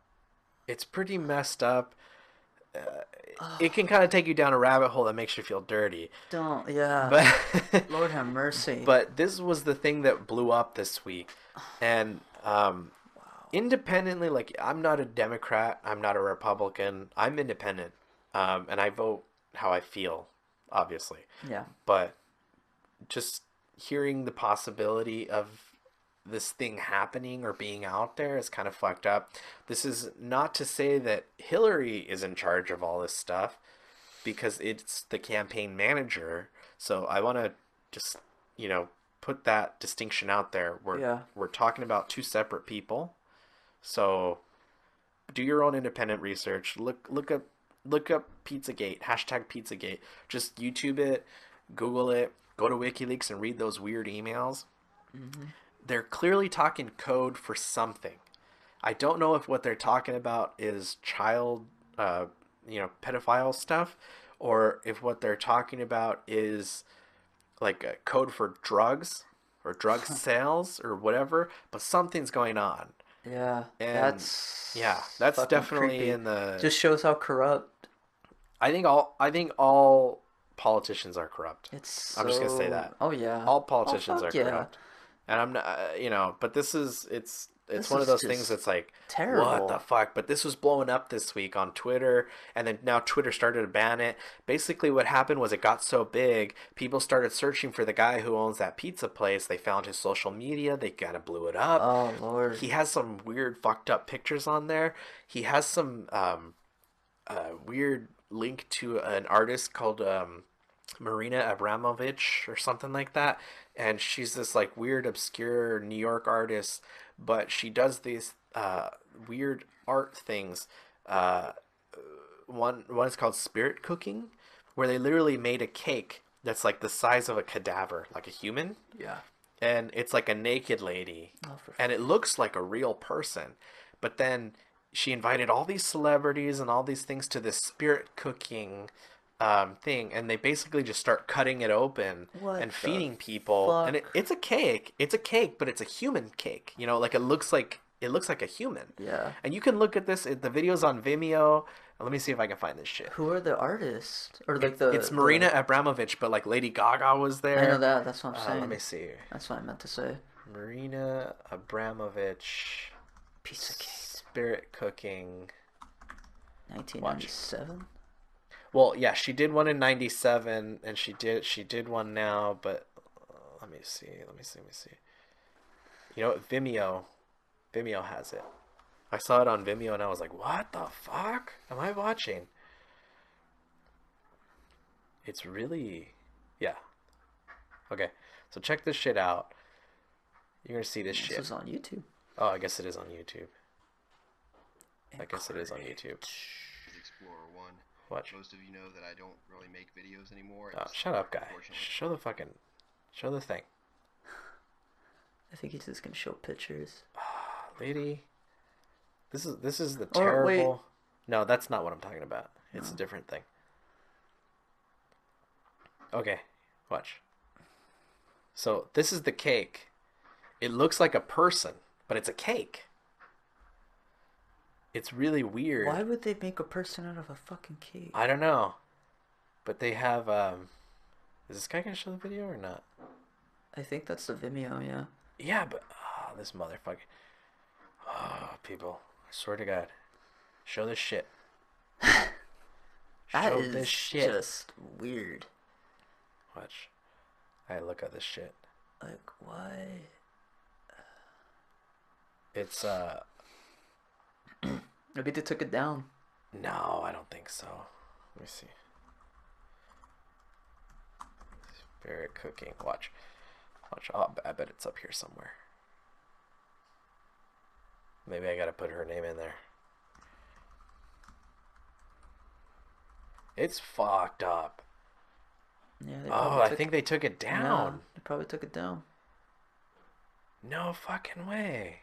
it's pretty messed up. Uh, it can kind of take you down a rabbit hole that makes you feel dirty. Don't, yeah. But Lord have mercy. but this was the thing that blew up this week, and independently, like, I'm not a Democrat, I'm not a Republican, I'm independent, and I vote how I feel, obviously. Yeah. But just hearing the possibility of this thing happening or being out there is kind of fucked up. This is not to say that Hillary is in charge of all this stuff, because it's the campaign manager. So I want to just, put that distinction out there. Yeah. We're talking about two separate people. So do your own independent research. Look up Pizzagate, hashtag Pizzagate. Just YouTube it, Google it, go to WikiLeaks and read those weird emails. They're clearly talking code for something. I don't know if what they're talking about is child, pedophile stuff, or if what they're talking about is like a code for drugs or drug sales or whatever. But something's going on, Yeah. and That's yeah, that's fucking definitely creepy. in the. Just shows how corrupt I think all politicians are corrupt. it's I'm just gonna say so. that Oh yeah. all Oh politicians are fuck yeah. corrupt, and I'm not, but it's This one of is those things just that's like, what the terrible. fuck? But this was blowing up this week on Twitter, and then now Twitter started to ban it. Basically, what happened was it got so big, people started searching for the guy who owns that pizza place. They found his social media. They kind of blew it up. Oh Lord. He has some weird, fucked up pictures on there. He has some weird link to an artist called Marina Abramovich or something like that, and she's this like weird, obscure New York artist, but she does these weird art things. Uh, one is called spirit cooking, where they literally made a cake that's like the size of a cadaver, like a human, Yeah. and it's like a naked lady, Oh, for and it looks like a real person. But then she invited all these celebrities and all these things to this spirit cooking thing, and they basically just start cutting it open What and the feeding people. And fuck? it's a cake. It's a cake, but it's a human cake. Like it looks like a human. Yeah. And you can look at this. The videos on Vimeo. Let me see if I can find this shit. Who are the artists? Or like the It's Marina Abramovich, but like Lady Gaga was there. I know that. That's what I'm saying. Let me see. That's what I meant to say. Marina Abramovich. Piece of cake. Spirit Cooking. 1997. Well, yeah, she did one in '97, and she did one now. But let me see. You know what? Vimeo has it. I saw it on Vimeo, and I was like, "What the fuck am I watching?" It's really, yeah. Okay, so check this shit out. You're gonna see this shit. This was on YouTube. Oh, I guess it is on YouTube. Explorer 1. Watch. Most of you know that I don't really make videos anymore. Oh, shut up, guy. Show the thing. I think he's just gonna show pictures. Lady. This is the Or, terrible. wait. No, that's not what I'm talking about. It's a different thing. Okay, watch. So this is the cake. It looks like a person, but it's a cake. It's really weird. Why would they make a person out of a fucking cake? I don't know. But they have is this guy gonna show the video or not? I think that's the Vimeo, yeah. Yeah, but this motherfucker. Oh, people. I swear to God. Show this shit. That Show is this shit. just weird. Watch. I look at this shit. Like, why? It's Maybe they took it down. no, I don't think so. Let me see. Spirit Cooking. Watch. Oh, I bet it's up here somewhere. Maybe I gotta put her name in there. It's fucked up. Yeah. Oh, I think they took it Yeah, down. they probably took it down. No fucking way.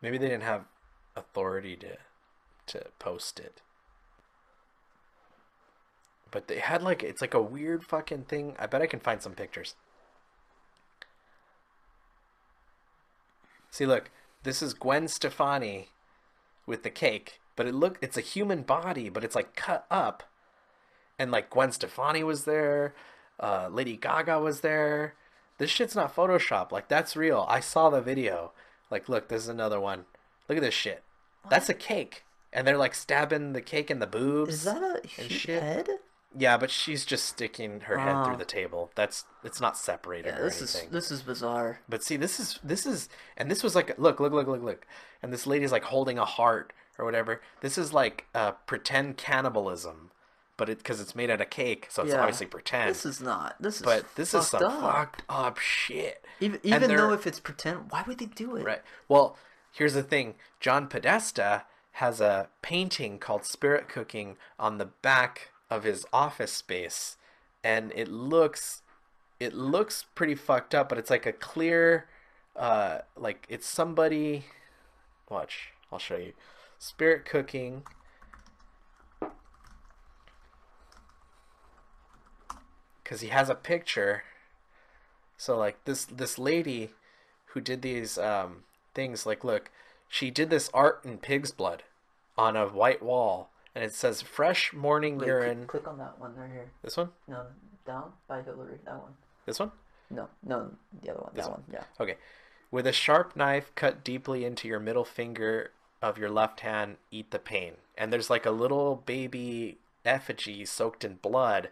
Maybe they didn't have authority to post it. But they had like, it's like a weird fucking thing. I bet I can find some pictures. See, look, this is Gwen Stefani with the cake, but it's a human body, but it's like cut up. And like Gwen Stefani was there, Lady Gaga was there. This shit's not Photoshop. Like, that's real. I saw the video. Like, look, this is another one. Look at this shit. What? That's a cake. And they're like stabbing the cake in the boobs. Is that a head? Yeah, but she's just sticking her head through the table. It's not separated or anything. This is bizarre. But see, this is, and this was like, look, and this lady's like holding a heart or whatever. This is like pretend cannibalism, but because it's made out of cake, so it's obviously pretend. This is not. This is. But this is some up. fucked up shit. Even though if it's pretend, why would they do it? Right. Well, here's the thing. John Podesta has a painting called Spirit Cooking on the back of his office space, and it looks pretty fucked up, but it's like a clear like it's somebody. Watch, I'll show you. Spirit Cooking. Because he has a picture. So like this lady who did these things, like, look, she did this art in pig's blood on a white wall, and it says fresh morning urine. Click on that one right here. This one? No, down by Hillary. That one. This one? No, the other one. That one. Yeah. Okay. With a sharp knife cut deeply into your middle finger of your left hand, eat the pain. And there's like a little baby effigy soaked in blood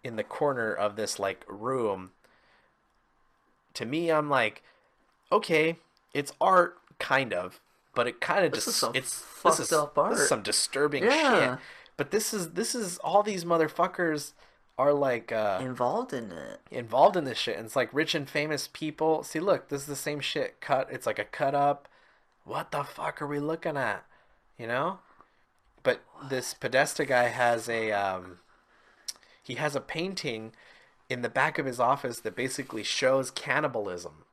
in the corner of this like room. To me, I'm like, okay, it's art, kind of, but it kind of just up This is some disturbing shit. But this is all these motherfuckers are like involved in it. Involved in this shit. And it's like rich and famous people. See, look, this is the same shit cut. It's like a cut up. What the fuck are we looking at? You know? But this Podesta guy has he has a painting in the back of his office that basically shows cannibalism,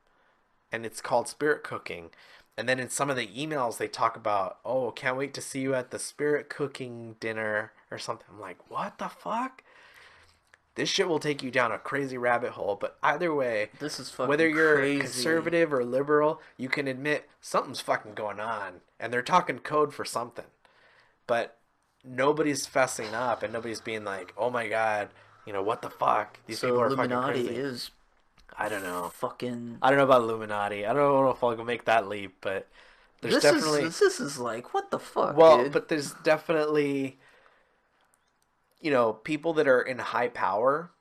and it's called Spirit Cooking. And then in some of the emails they talk about, oh, can't wait to see you at the Spirit Cooking dinner or something. I'm like, what the fuck? This shit will take you down a crazy rabbit hole. But either way, This is fucking whether you're crazy. conservative or liberal, you can admit something's fucking going on, and they're talking code for something. but nobody's fessing up and nobody's being like, oh my god, what the fuck? These So people are fucking Illuminati crazy. is I don't know. fucking. I don't know about Illuminati. I don't know if I'll make that leap, but there's definitely This is like what the fuck, well, dude. but there's definitely people that are in high power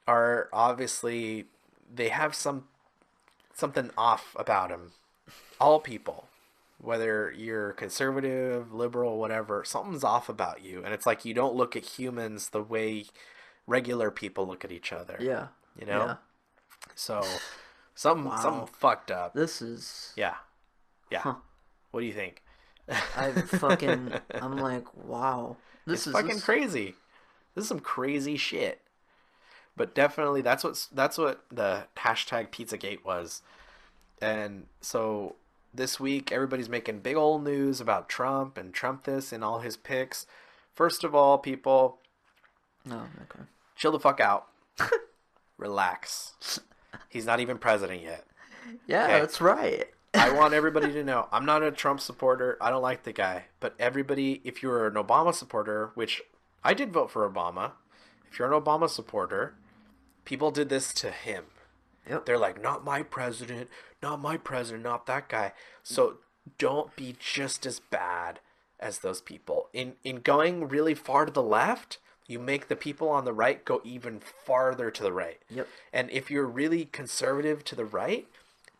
are obviously they have something off about them. All people, whether you're conservative, liberal, whatever, something's off about you, and it's like you don't look at humans the way regular people look at each other. Yeah. You know? Yeah. So something Wow. fucked up. This is. Yeah. Yeah. Huh. What do you think? I'm like, wow. It's fucking crazy. This is some crazy shit. But definitely that's what the hashtag Pizzagate was. And so this week everybody's making big old news about Trump and Trump this and all his picks. First of all, people, No, okay. chill the fuck out. Relax. He's not even president yet. Yeah, Okay. that's right. I want everybody to know I'm not a Trump supporter. I don't like the guy. But everybody, if you're an Obama supporter, which I did vote for Obama, if you're an Obama supporter, people did this to him. Yep. They're like, not my president, not that guy. So don't be just as bad as those people. In going really far to the left, you make the people on the right go even farther to the right. Yep. And if you're really conservative to the right,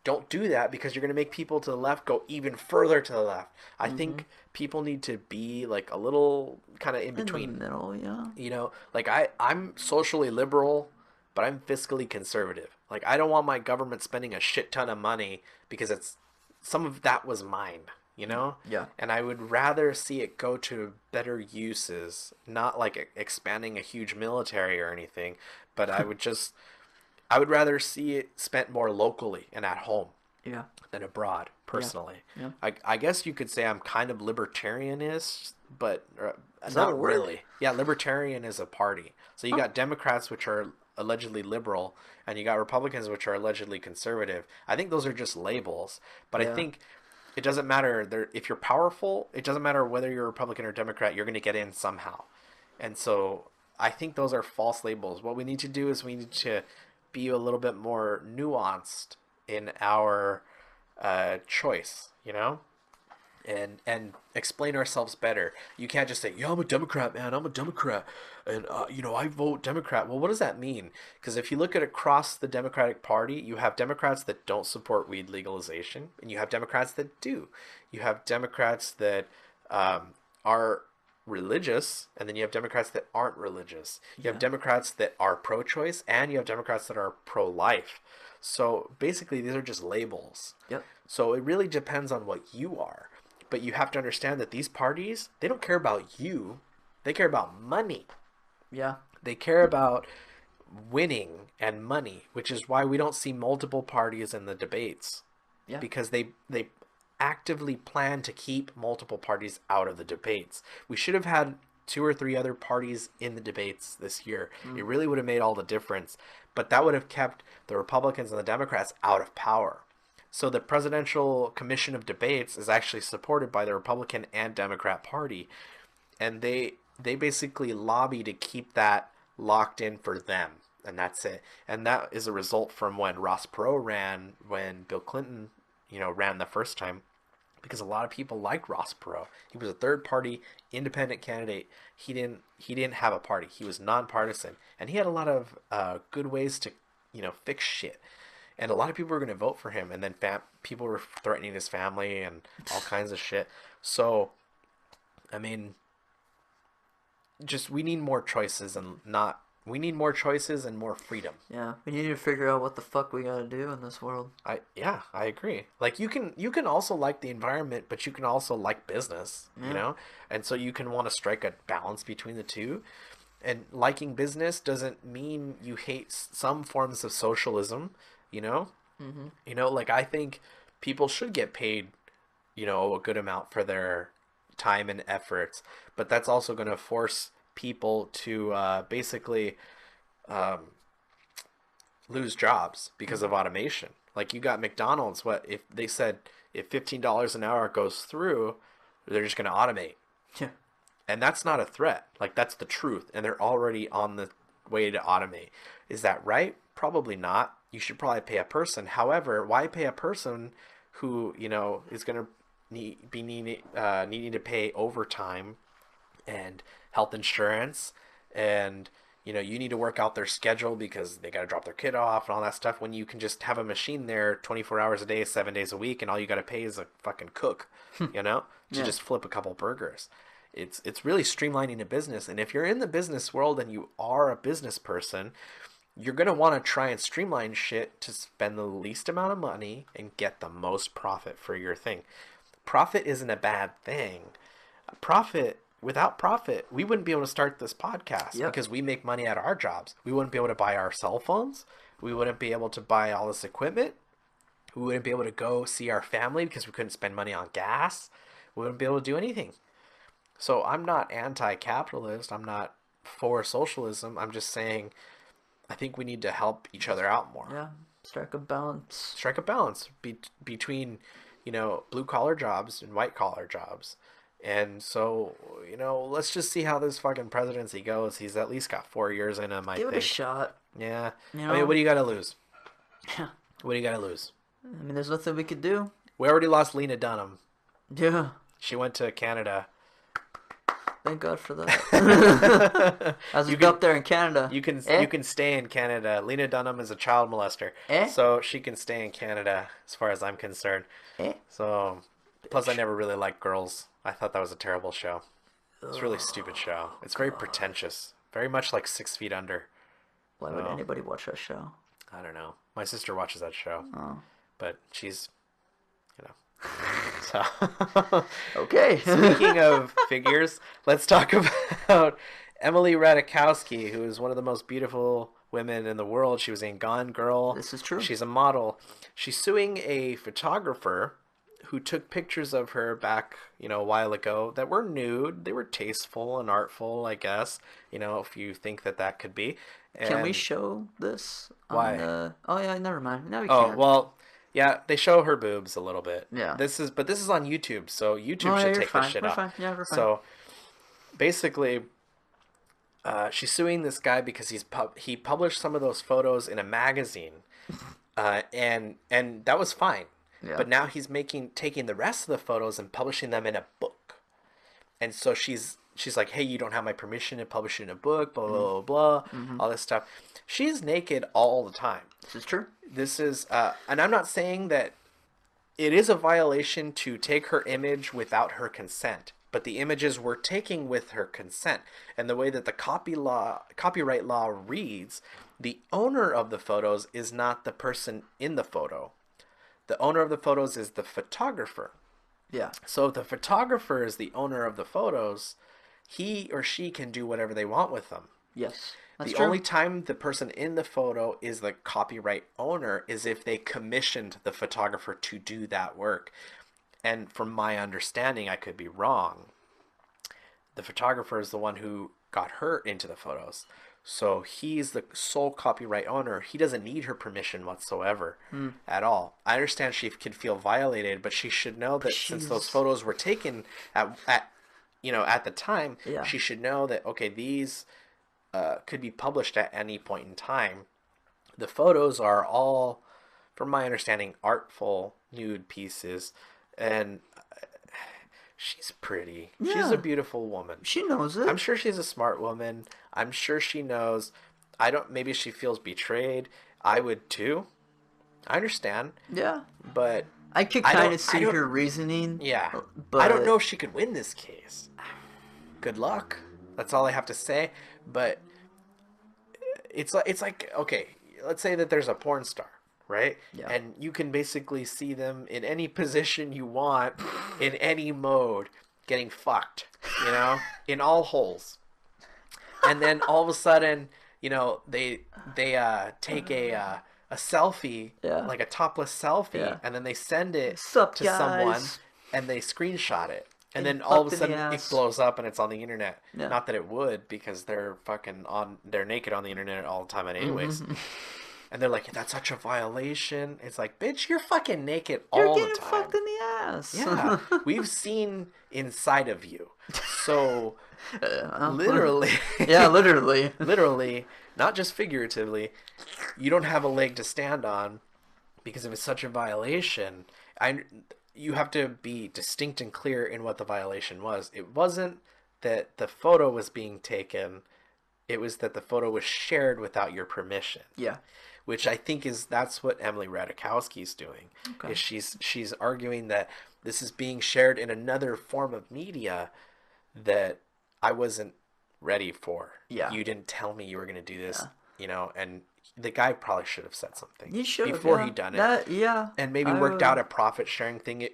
don't do that because you're going to make people to the left go even further to the left. I think people need to be like a little kind of in between. In the middle, yeah. Like I'm socially liberal, but I'm fiscally conservative. Like I don't want my government spending a shit ton of money because some of that was mine, Yeah. And I would rather see it go to better uses, not like expanding a huge military or anything, but I would rather see it spent more locally and at home Yeah. than abroad, personally. Yeah. I guess you could say I'm kind of libertarianist, but Is that not a word? really. Yeah, libertarian is a party. So you got Democrats, which are allegedly liberal, and you got Republicans, which are allegedly conservative. I think those are just labels, but I Yeah. think it doesn't matter. If you're powerful, it doesn't matter whether you're Republican or Democrat, you're going to get in somehow. And so I think those are false labels. What we need to do is we need to be a little bit more nuanced in our choice, and explain ourselves better. You can't just say, "Yeah, I'm a Democrat, man. I'm a Democrat, and I vote Democrat." Well, what does that mean? Because if you look at across the Democratic Party, you have Democrats that don't support weed legalization, and you have Democrats that do. You have Democrats that are religious, and then you have Democrats that aren't religious. You have Democrats that are pro-choice, and you have Democrats that are pro-life. So basically, these are just labels. Yep. So it really depends on what you are. But you have to understand that these parties, they don't care about you. They care about money. Yeah. They care about winning and money, which is why we don't see multiple parties in the debates. Yeah. Because they actively plan to keep multiple parties out of the debates. We should have had 2 or 3 other parties in the debates this year. It really would have made all the difference. But that would have kept the Republicans and the Democrats out of power. So the Presidential Commission of Debates is actually supported by the Republican and Democrat Party. And they basically lobby to keep that locked in for them. And that's it. And that is a result from when Ross Perot ran, when Bill Clinton, ran the first time. Because a lot of people liked Ross Perot. He was a third-party independent candidate. He didn't have a party. He was nonpartisan, and he had a lot of good ways to fix shit. And a lot of people were going to vote for him. And then people were threatening his family and all kinds of shit. So, I mean, just we need more choices we need more choices and more freedom. Yeah. We need to figure out what the fuck we gotta do in this world. I agree. Like you can also like the environment, but you can also like business, and so you can want to strike a balance between the two. And liking business doesn't mean you hate some forms of socialism, like I think people should get paid, a good amount for their time and efforts, but that's also going to force people to basically lose jobs because of automation. Like you got McDonald's, what if they said if $15 an hour goes through, they're just going to automate. Yeah. And that's not a threat. Like, that's the truth. And they're already on the way to automate. Is that right? Probably not. You should probably pay a person. However, why pay a person who, is going to needing to pay overtime and health insurance, and you need to work out their schedule because they got to drop their kid off and all that stuff, when you can just have a machine there 24 hours a day, 7 days a week, and all you got to pay is a fucking cook, to just flip a couple burgers. It's really streamlining a business. And if you're in the business world and you are a business person, you're going to want to try and streamline shit to spend the least amount of money and get the most profit for your thing. Profit isn't a bad thing. Without profit, we wouldn't be able to start this podcast because we make money at our jobs. We wouldn't be able to buy our cell phones. We wouldn't be able to buy all this equipment. We wouldn't be able to go see our family because we couldn't spend money on gas. We wouldn't be able to do anything. So I'm not anti-capitalist. I'm not for socialism. I'm just saying I think we need to help each other out more. Yeah, strike a balance. Strike a balance between, blue-collar jobs and white-collar jobs. And so, let's just see how this fucking presidency goes. He's at least got 4 years in him, I think. Give it a shot. Yeah. I mean, what do you got to lose? Yeah. What do you got to lose? I mean, there's nothing we could do. We already lost Lena Dunham. Yeah. She went to Canada. Thank God for that. As you up there in Canada. You can stay in Canada. Lena Dunham is a child molester. So she can stay in Canada as far as I'm concerned. So, plus I never really liked Girls. I thought that was a terrible show. It's a really stupid show. It's very pretentious. Very much like 6 Feet Under. Why would anybody watch that show? I don't know. My sister watches that show. Oh. But she's, So. Okay. Speaking of figures, let's talk about Emily Ratajkowski, who is one of the most beautiful women in the world. She was in Gone Girl. This is true. She's a model. She's suing a photographer who took pictures of her back, a while ago that were nude. They were tasteful and artful, I guess, if you think that could be. And can we show this? Why? Oh, yeah, never mind. No, we Oh, can't. well, yeah, they show her boobs a little bit. Yeah. This is on YouTube, so YouTube should take this shit off. Fine. Yeah, we're fine. So, basically, she's suing this guy because he published some of those photos in a magazine, and that was fine. Yeah. But now he's taking the rest of the photos and publishing them in a book. And so she's like, hey, you don't have my permission to publish it in a book, blah, blah, blah, all this stuff. She's naked all the time. This is true. This is, and I'm not saying that it is a violation to take her image without her consent, but the images were taken with her consent. And the way that the copyright law reads, the owner of the photos is not the person in the photo. The owner of the photos is the photographer. Yeah. So if the photographer is the owner of the photos, he or she can do whatever they want with them. Yes. That's the true. only time the person in the photo is the copyright owner is if they commissioned the photographer to do that work. And from my understanding, I could be wrong, the photographer is the one who got her into the photos. So he's the sole copyright owner. He doesn't need her permission whatsoever at all. I understand she could feel violated, but she should know that since those photos were taken at the time, she should know that, okay, these could be published at any point in time. The photos are all, from my understanding, artful nude pieces, and she's pretty. Yeah. She's a beautiful woman. She knows it. I'm sure she's a smart woman. I'm sure she knows. Maybe she feels betrayed. I would too. I understand. Yeah. But I could kind of see her reasoning. Yeah. But I don't know if she could win this case. Good luck. That's all I have to say. But it's like, okay, let's say that there's a porn star, right? Yeah. And you can basically see them in any position you want, in any mode, getting fucked, in all holes. And then all of a sudden, they take a selfie, like a topless selfie, and then they send it to someone, and they screenshot it. And then all of a sudden it blows up and it's on the internet. Yeah. Not that it would, because they're naked on the internet all the time anyways. And they're like, that's such a violation. It's like, bitch, you're fucking naked You're all the getting time. fucked in the ass. Yeah, we've seen inside of you. So, literally. Yeah, literally. Literally, not just figuratively, you don't have a leg to stand on because if it's such a violation, you have to be distinct and clear in what the violation was. It wasn't that the photo was being taken, it was that the photo was shared without your permission. Yeah. Which I think that's what Emily Ratajkowski's doing. Okay. Is she's arguing that this is being shared in another form of media that I wasn't ready for. Yeah. You didn't tell me you were going to do this, Yeah. and the guy probably should have said something before he done it. Yeah. And maybe worked out a profit sharing thing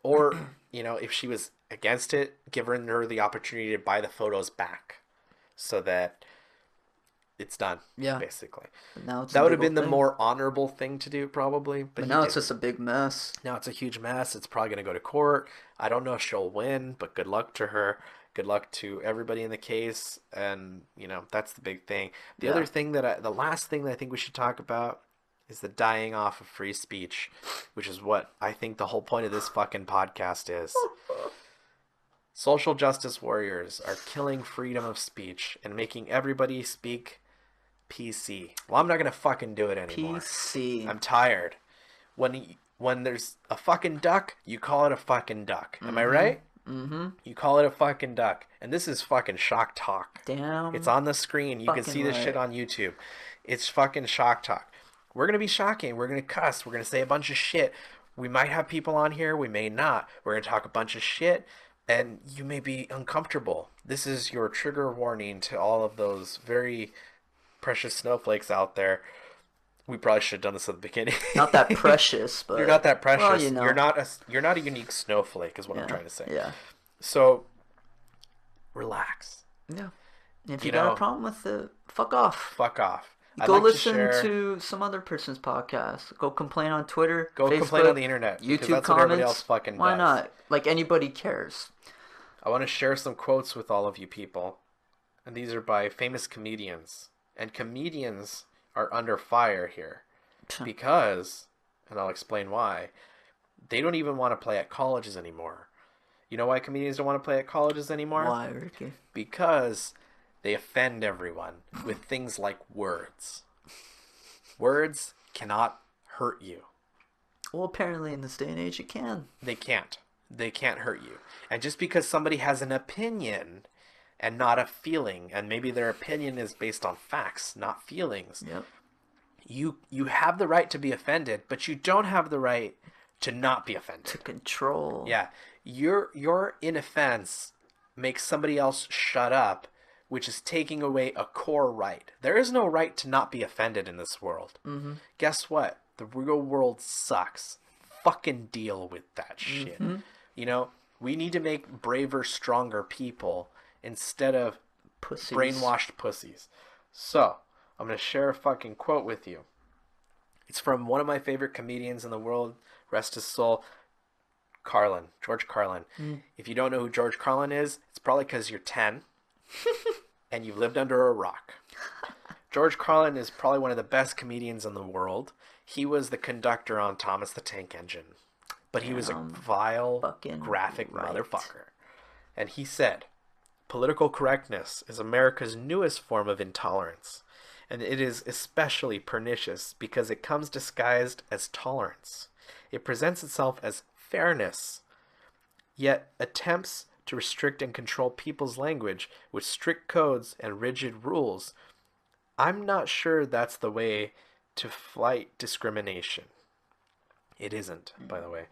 or if she was against it, giving her the opportunity to buy the photos back so that it's done. Yeah. Basically. But now it's that a would have big been the old thing. more honorable thing to do probably. But now it's just a big mess. Now it's a huge mess. It's probably going to go to court. I don't know if she'll win, but good luck to her. Good luck to everybody in the case. And, that's the big thing. The other thing the last thing that I think we should talk about is the dying off of free speech, which is what I think the whole point of this fucking podcast is. Social justice warriors are killing freedom of speech and making everybody speak PC. Well, I'm not going to fucking do it anymore. PC. I'm tired. When there's a fucking duck, you call it a fucking duck. Am I right? Mm-hmm. You call it a fucking duck. And this is fucking shock talk. Damn. It's on the screen. You can see this shit on YouTube. It's fucking shock talk. We're going to be shocking. We're going to cuss. We're going to say a bunch of shit. We might have people on here. We may not. We're going to talk a bunch of shit. And you may be uncomfortable. This is your trigger warning to all of those very precious snowflakes out there. We probably should have done this at the beginning. Not that precious, but you're not that precious. Well, You're not a unique snowflake, is what I'm trying to say. Yeah. So, relax. Yeah. And if you got a problem with it, fuck off. Fuck off. Go listen to some other person's podcast. Go complain on Twitter. Go Facebook, complain on the internet. YouTube that's comments. What everybody else fucking Why does. not? Like anybody cares. I want to share some quotes with all of you people. And these are by famous comedians. And comedians are under fire here. Because, and I'll explain why, they don't even want to play at colleges anymore. You know why comedians don't want to play at colleges anymore? Why, Ricky? Because they offend everyone with things like words. Words cannot hurt you. Well, apparently in this day and age it can. They can't. They can't hurt you. And just because somebody has an opinion and not a feeling, and maybe their opinion is based on facts, not feelings, Yep. you have the right to be offended, but you don't have the right to not be offended. To control. Yeah. Your inoffense makes somebody else shut up, which is taking away a core right. There is no right to not be offended in this world. Mm-hmm. Guess what? The real world sucks. Fucking deal with that shit. Mm-hmm. We need to make braver, stronger people instead of Pussies. brainwashed pussies. So, I'm going to share a fucking quote with you. It's from one of my favorite comedians in the world, rest his soul, George Carlin. If you don't know who George Carlin is, it's probably because you're 10 and you've lived under a rock. George Carlin is probably one of the best comedians in the world. He was the conductor on Thomas the Tank Engine. But he was a vile, graphic motherfucker. And he said, political correctness is America's newest form of intolerance. And it is especially pernicious because it comes disguised as tolerance. It presents itself as fairness, yet attempts to restrict and control people's language with strict codes and rigid rules. I'm not sure that's the way to fight discrimination. It isn't, by the way.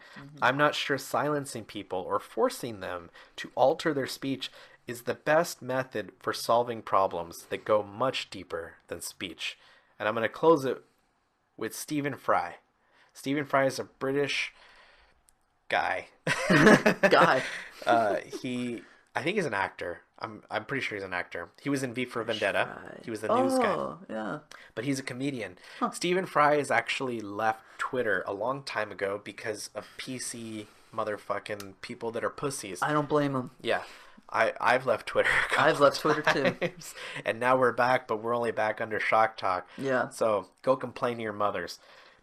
I'm not sure silencing people or forcing them to alter their speech is the best method for solving problems that go much deeper than speech. And I'm going to close it with Stephen Fry. Stephen Fry is a British guy. I think he's an actor. I'm pretty sure he's an actor. He was in V for Vendetta. He was the news guy. Oh, yeah. But he's a comedian. Stephen Fry has actually left Twitter a long time ago because of PC motherfucking people that are pussies. I don't blame him. Yeah. I've left Twitter. A couple I've left Twitter too. times, and now we're back, but we're only back under Shock Talk. Yeah. So go complain to your mothers.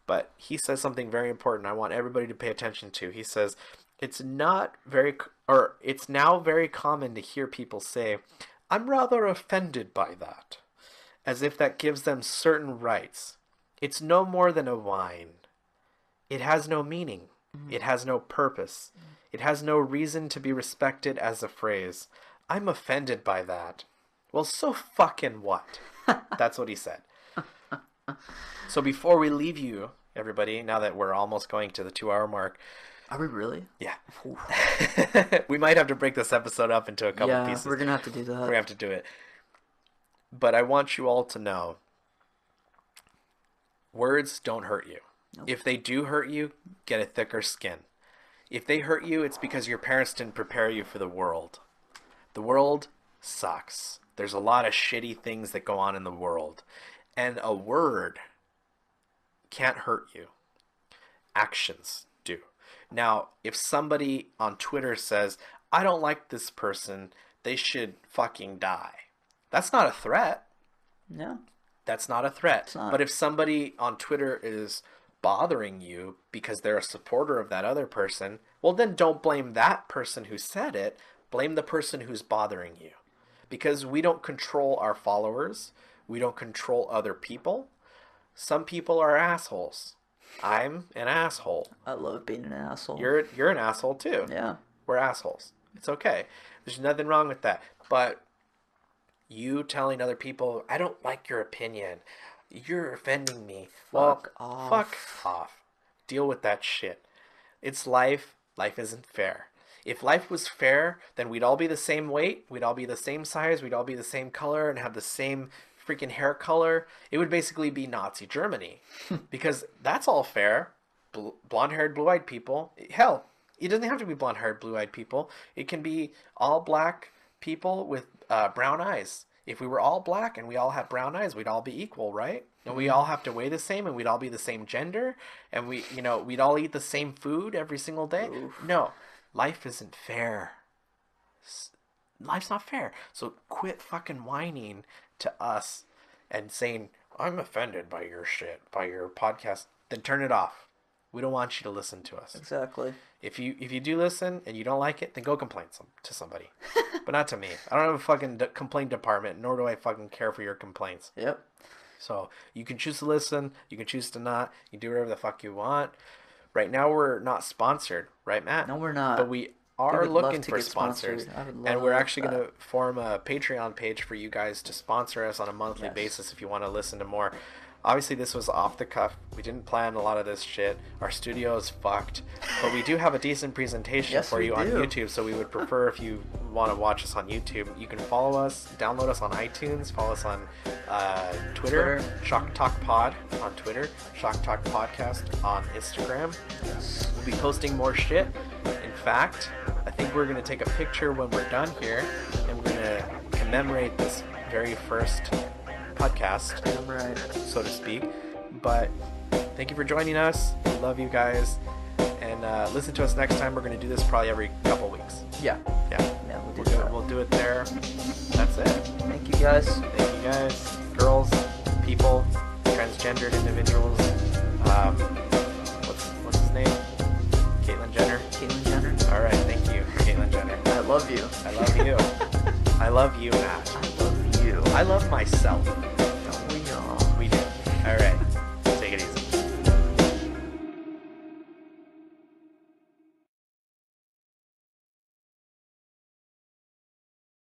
But he says something very important I want everybody to pay attention to. He says, it's now very common to hear people say, I'm rather offended by that, as if that gives them certain rights. It's no more than a whine. It has no meaning. It has no purpose. It has no reason to be respected as a phrase. I'm offended by that. Well, so fucking what? That's what he said. So before we leave you, everybody, now that we're almost going to the 2-hour mark. Are we really? Yeah. We might have to break this episode up into a couple pieces. Yeah, we're going to have to do that. We're going to have to do it. But I want you all to know, words don't hurt you. Nope. If they do hurt you, get a thicker skin. If they hurt you, it's because your parents didn't prepare you for the world. The world sucks. There's a lot of shitty things that go on in the world. And a word can't hurt you. Actions do. Now, if somebody on Twitter says, I don't like this person, they should fucking die. That's not a threat. No. That's not a threat. It's not. But if somebody on Twitter is bothering you because they're a supporter of that other person, well, then don't blame that person who said it. Blame the person who's bothering you. Because we don't control our followers. We don't control other people. Some people are assholes. I'm an asshole. I love being an asshole. You're an asshole too. Yeah. We're assholes. It's okay. There's nothing wrong with that. But you telling other people, I don't like your opinion, you're offending me. Fuck off. Deal with that shit. It's life. Life isn't fair. If life was fair, then we'd all be the same weight, we'd all be the same size, we'd all be the same color and have the same freaking hair color. It would basically be Nazi Germany. Because that's all fair. Blonde-haired, blue-eyed people. Hell, it doesn't have to be blonde-haired, blue-eyed people. It can be all black people with brown eyes. If we were all black and we all had brown eyes, we'd all be equal, right? And we all have to weigh the same, and we'd all be the same gender, and we'd all eat the same food every single day. Oof. No, life isn't fair. Life's not fair. So quit fucking whining to us and saying, I'm offended by your shit, by your podcast. Then turn it off. We don't want you to listen to us. Exactly. If you do listen and you don't like it, then go complain to somebody. But not to me. I don't have a fucking complaint department, nor do I fucking care for your complaints. Yep. So you can choose to listen. You can choose to not. You can do whatever the fuck you want. Right now we're not sponsored, right, Matt? No, we're not. But we are looking for sponsors. And we're actually going to form a Patreon page for you guys to sponsor us on a monthly basis if you want to listen to more. Obviously, this was off the cuff. We didn't plan a lot of this shit. Our studio is fucked. But we do have a decent presentation for you on YouTube, so we would prefer if you want to watch us on YouTube. You can follow us, download us on iTunes, follow us on Twitter, Shock Talk Pod on Twitter, Shock Talk Podcast on Instagram. We'll be posting more shit. In fact, I think we're going to take a picture when we're done here, and we're going to commemorate this very first podcast, right, so to speak. But thank you for joining us. We love you guys, and listen to us next time. We're going to do this probably every couple weeks. Yeah, we'll do it there. That's it. Thank you guys, girls, people, transgendered individuals. What's his name? Caitlyn Jenner. All right, thank you, Caitlyn Jenner. I love you. I love you. I love you, Matt. I love you. I love myself.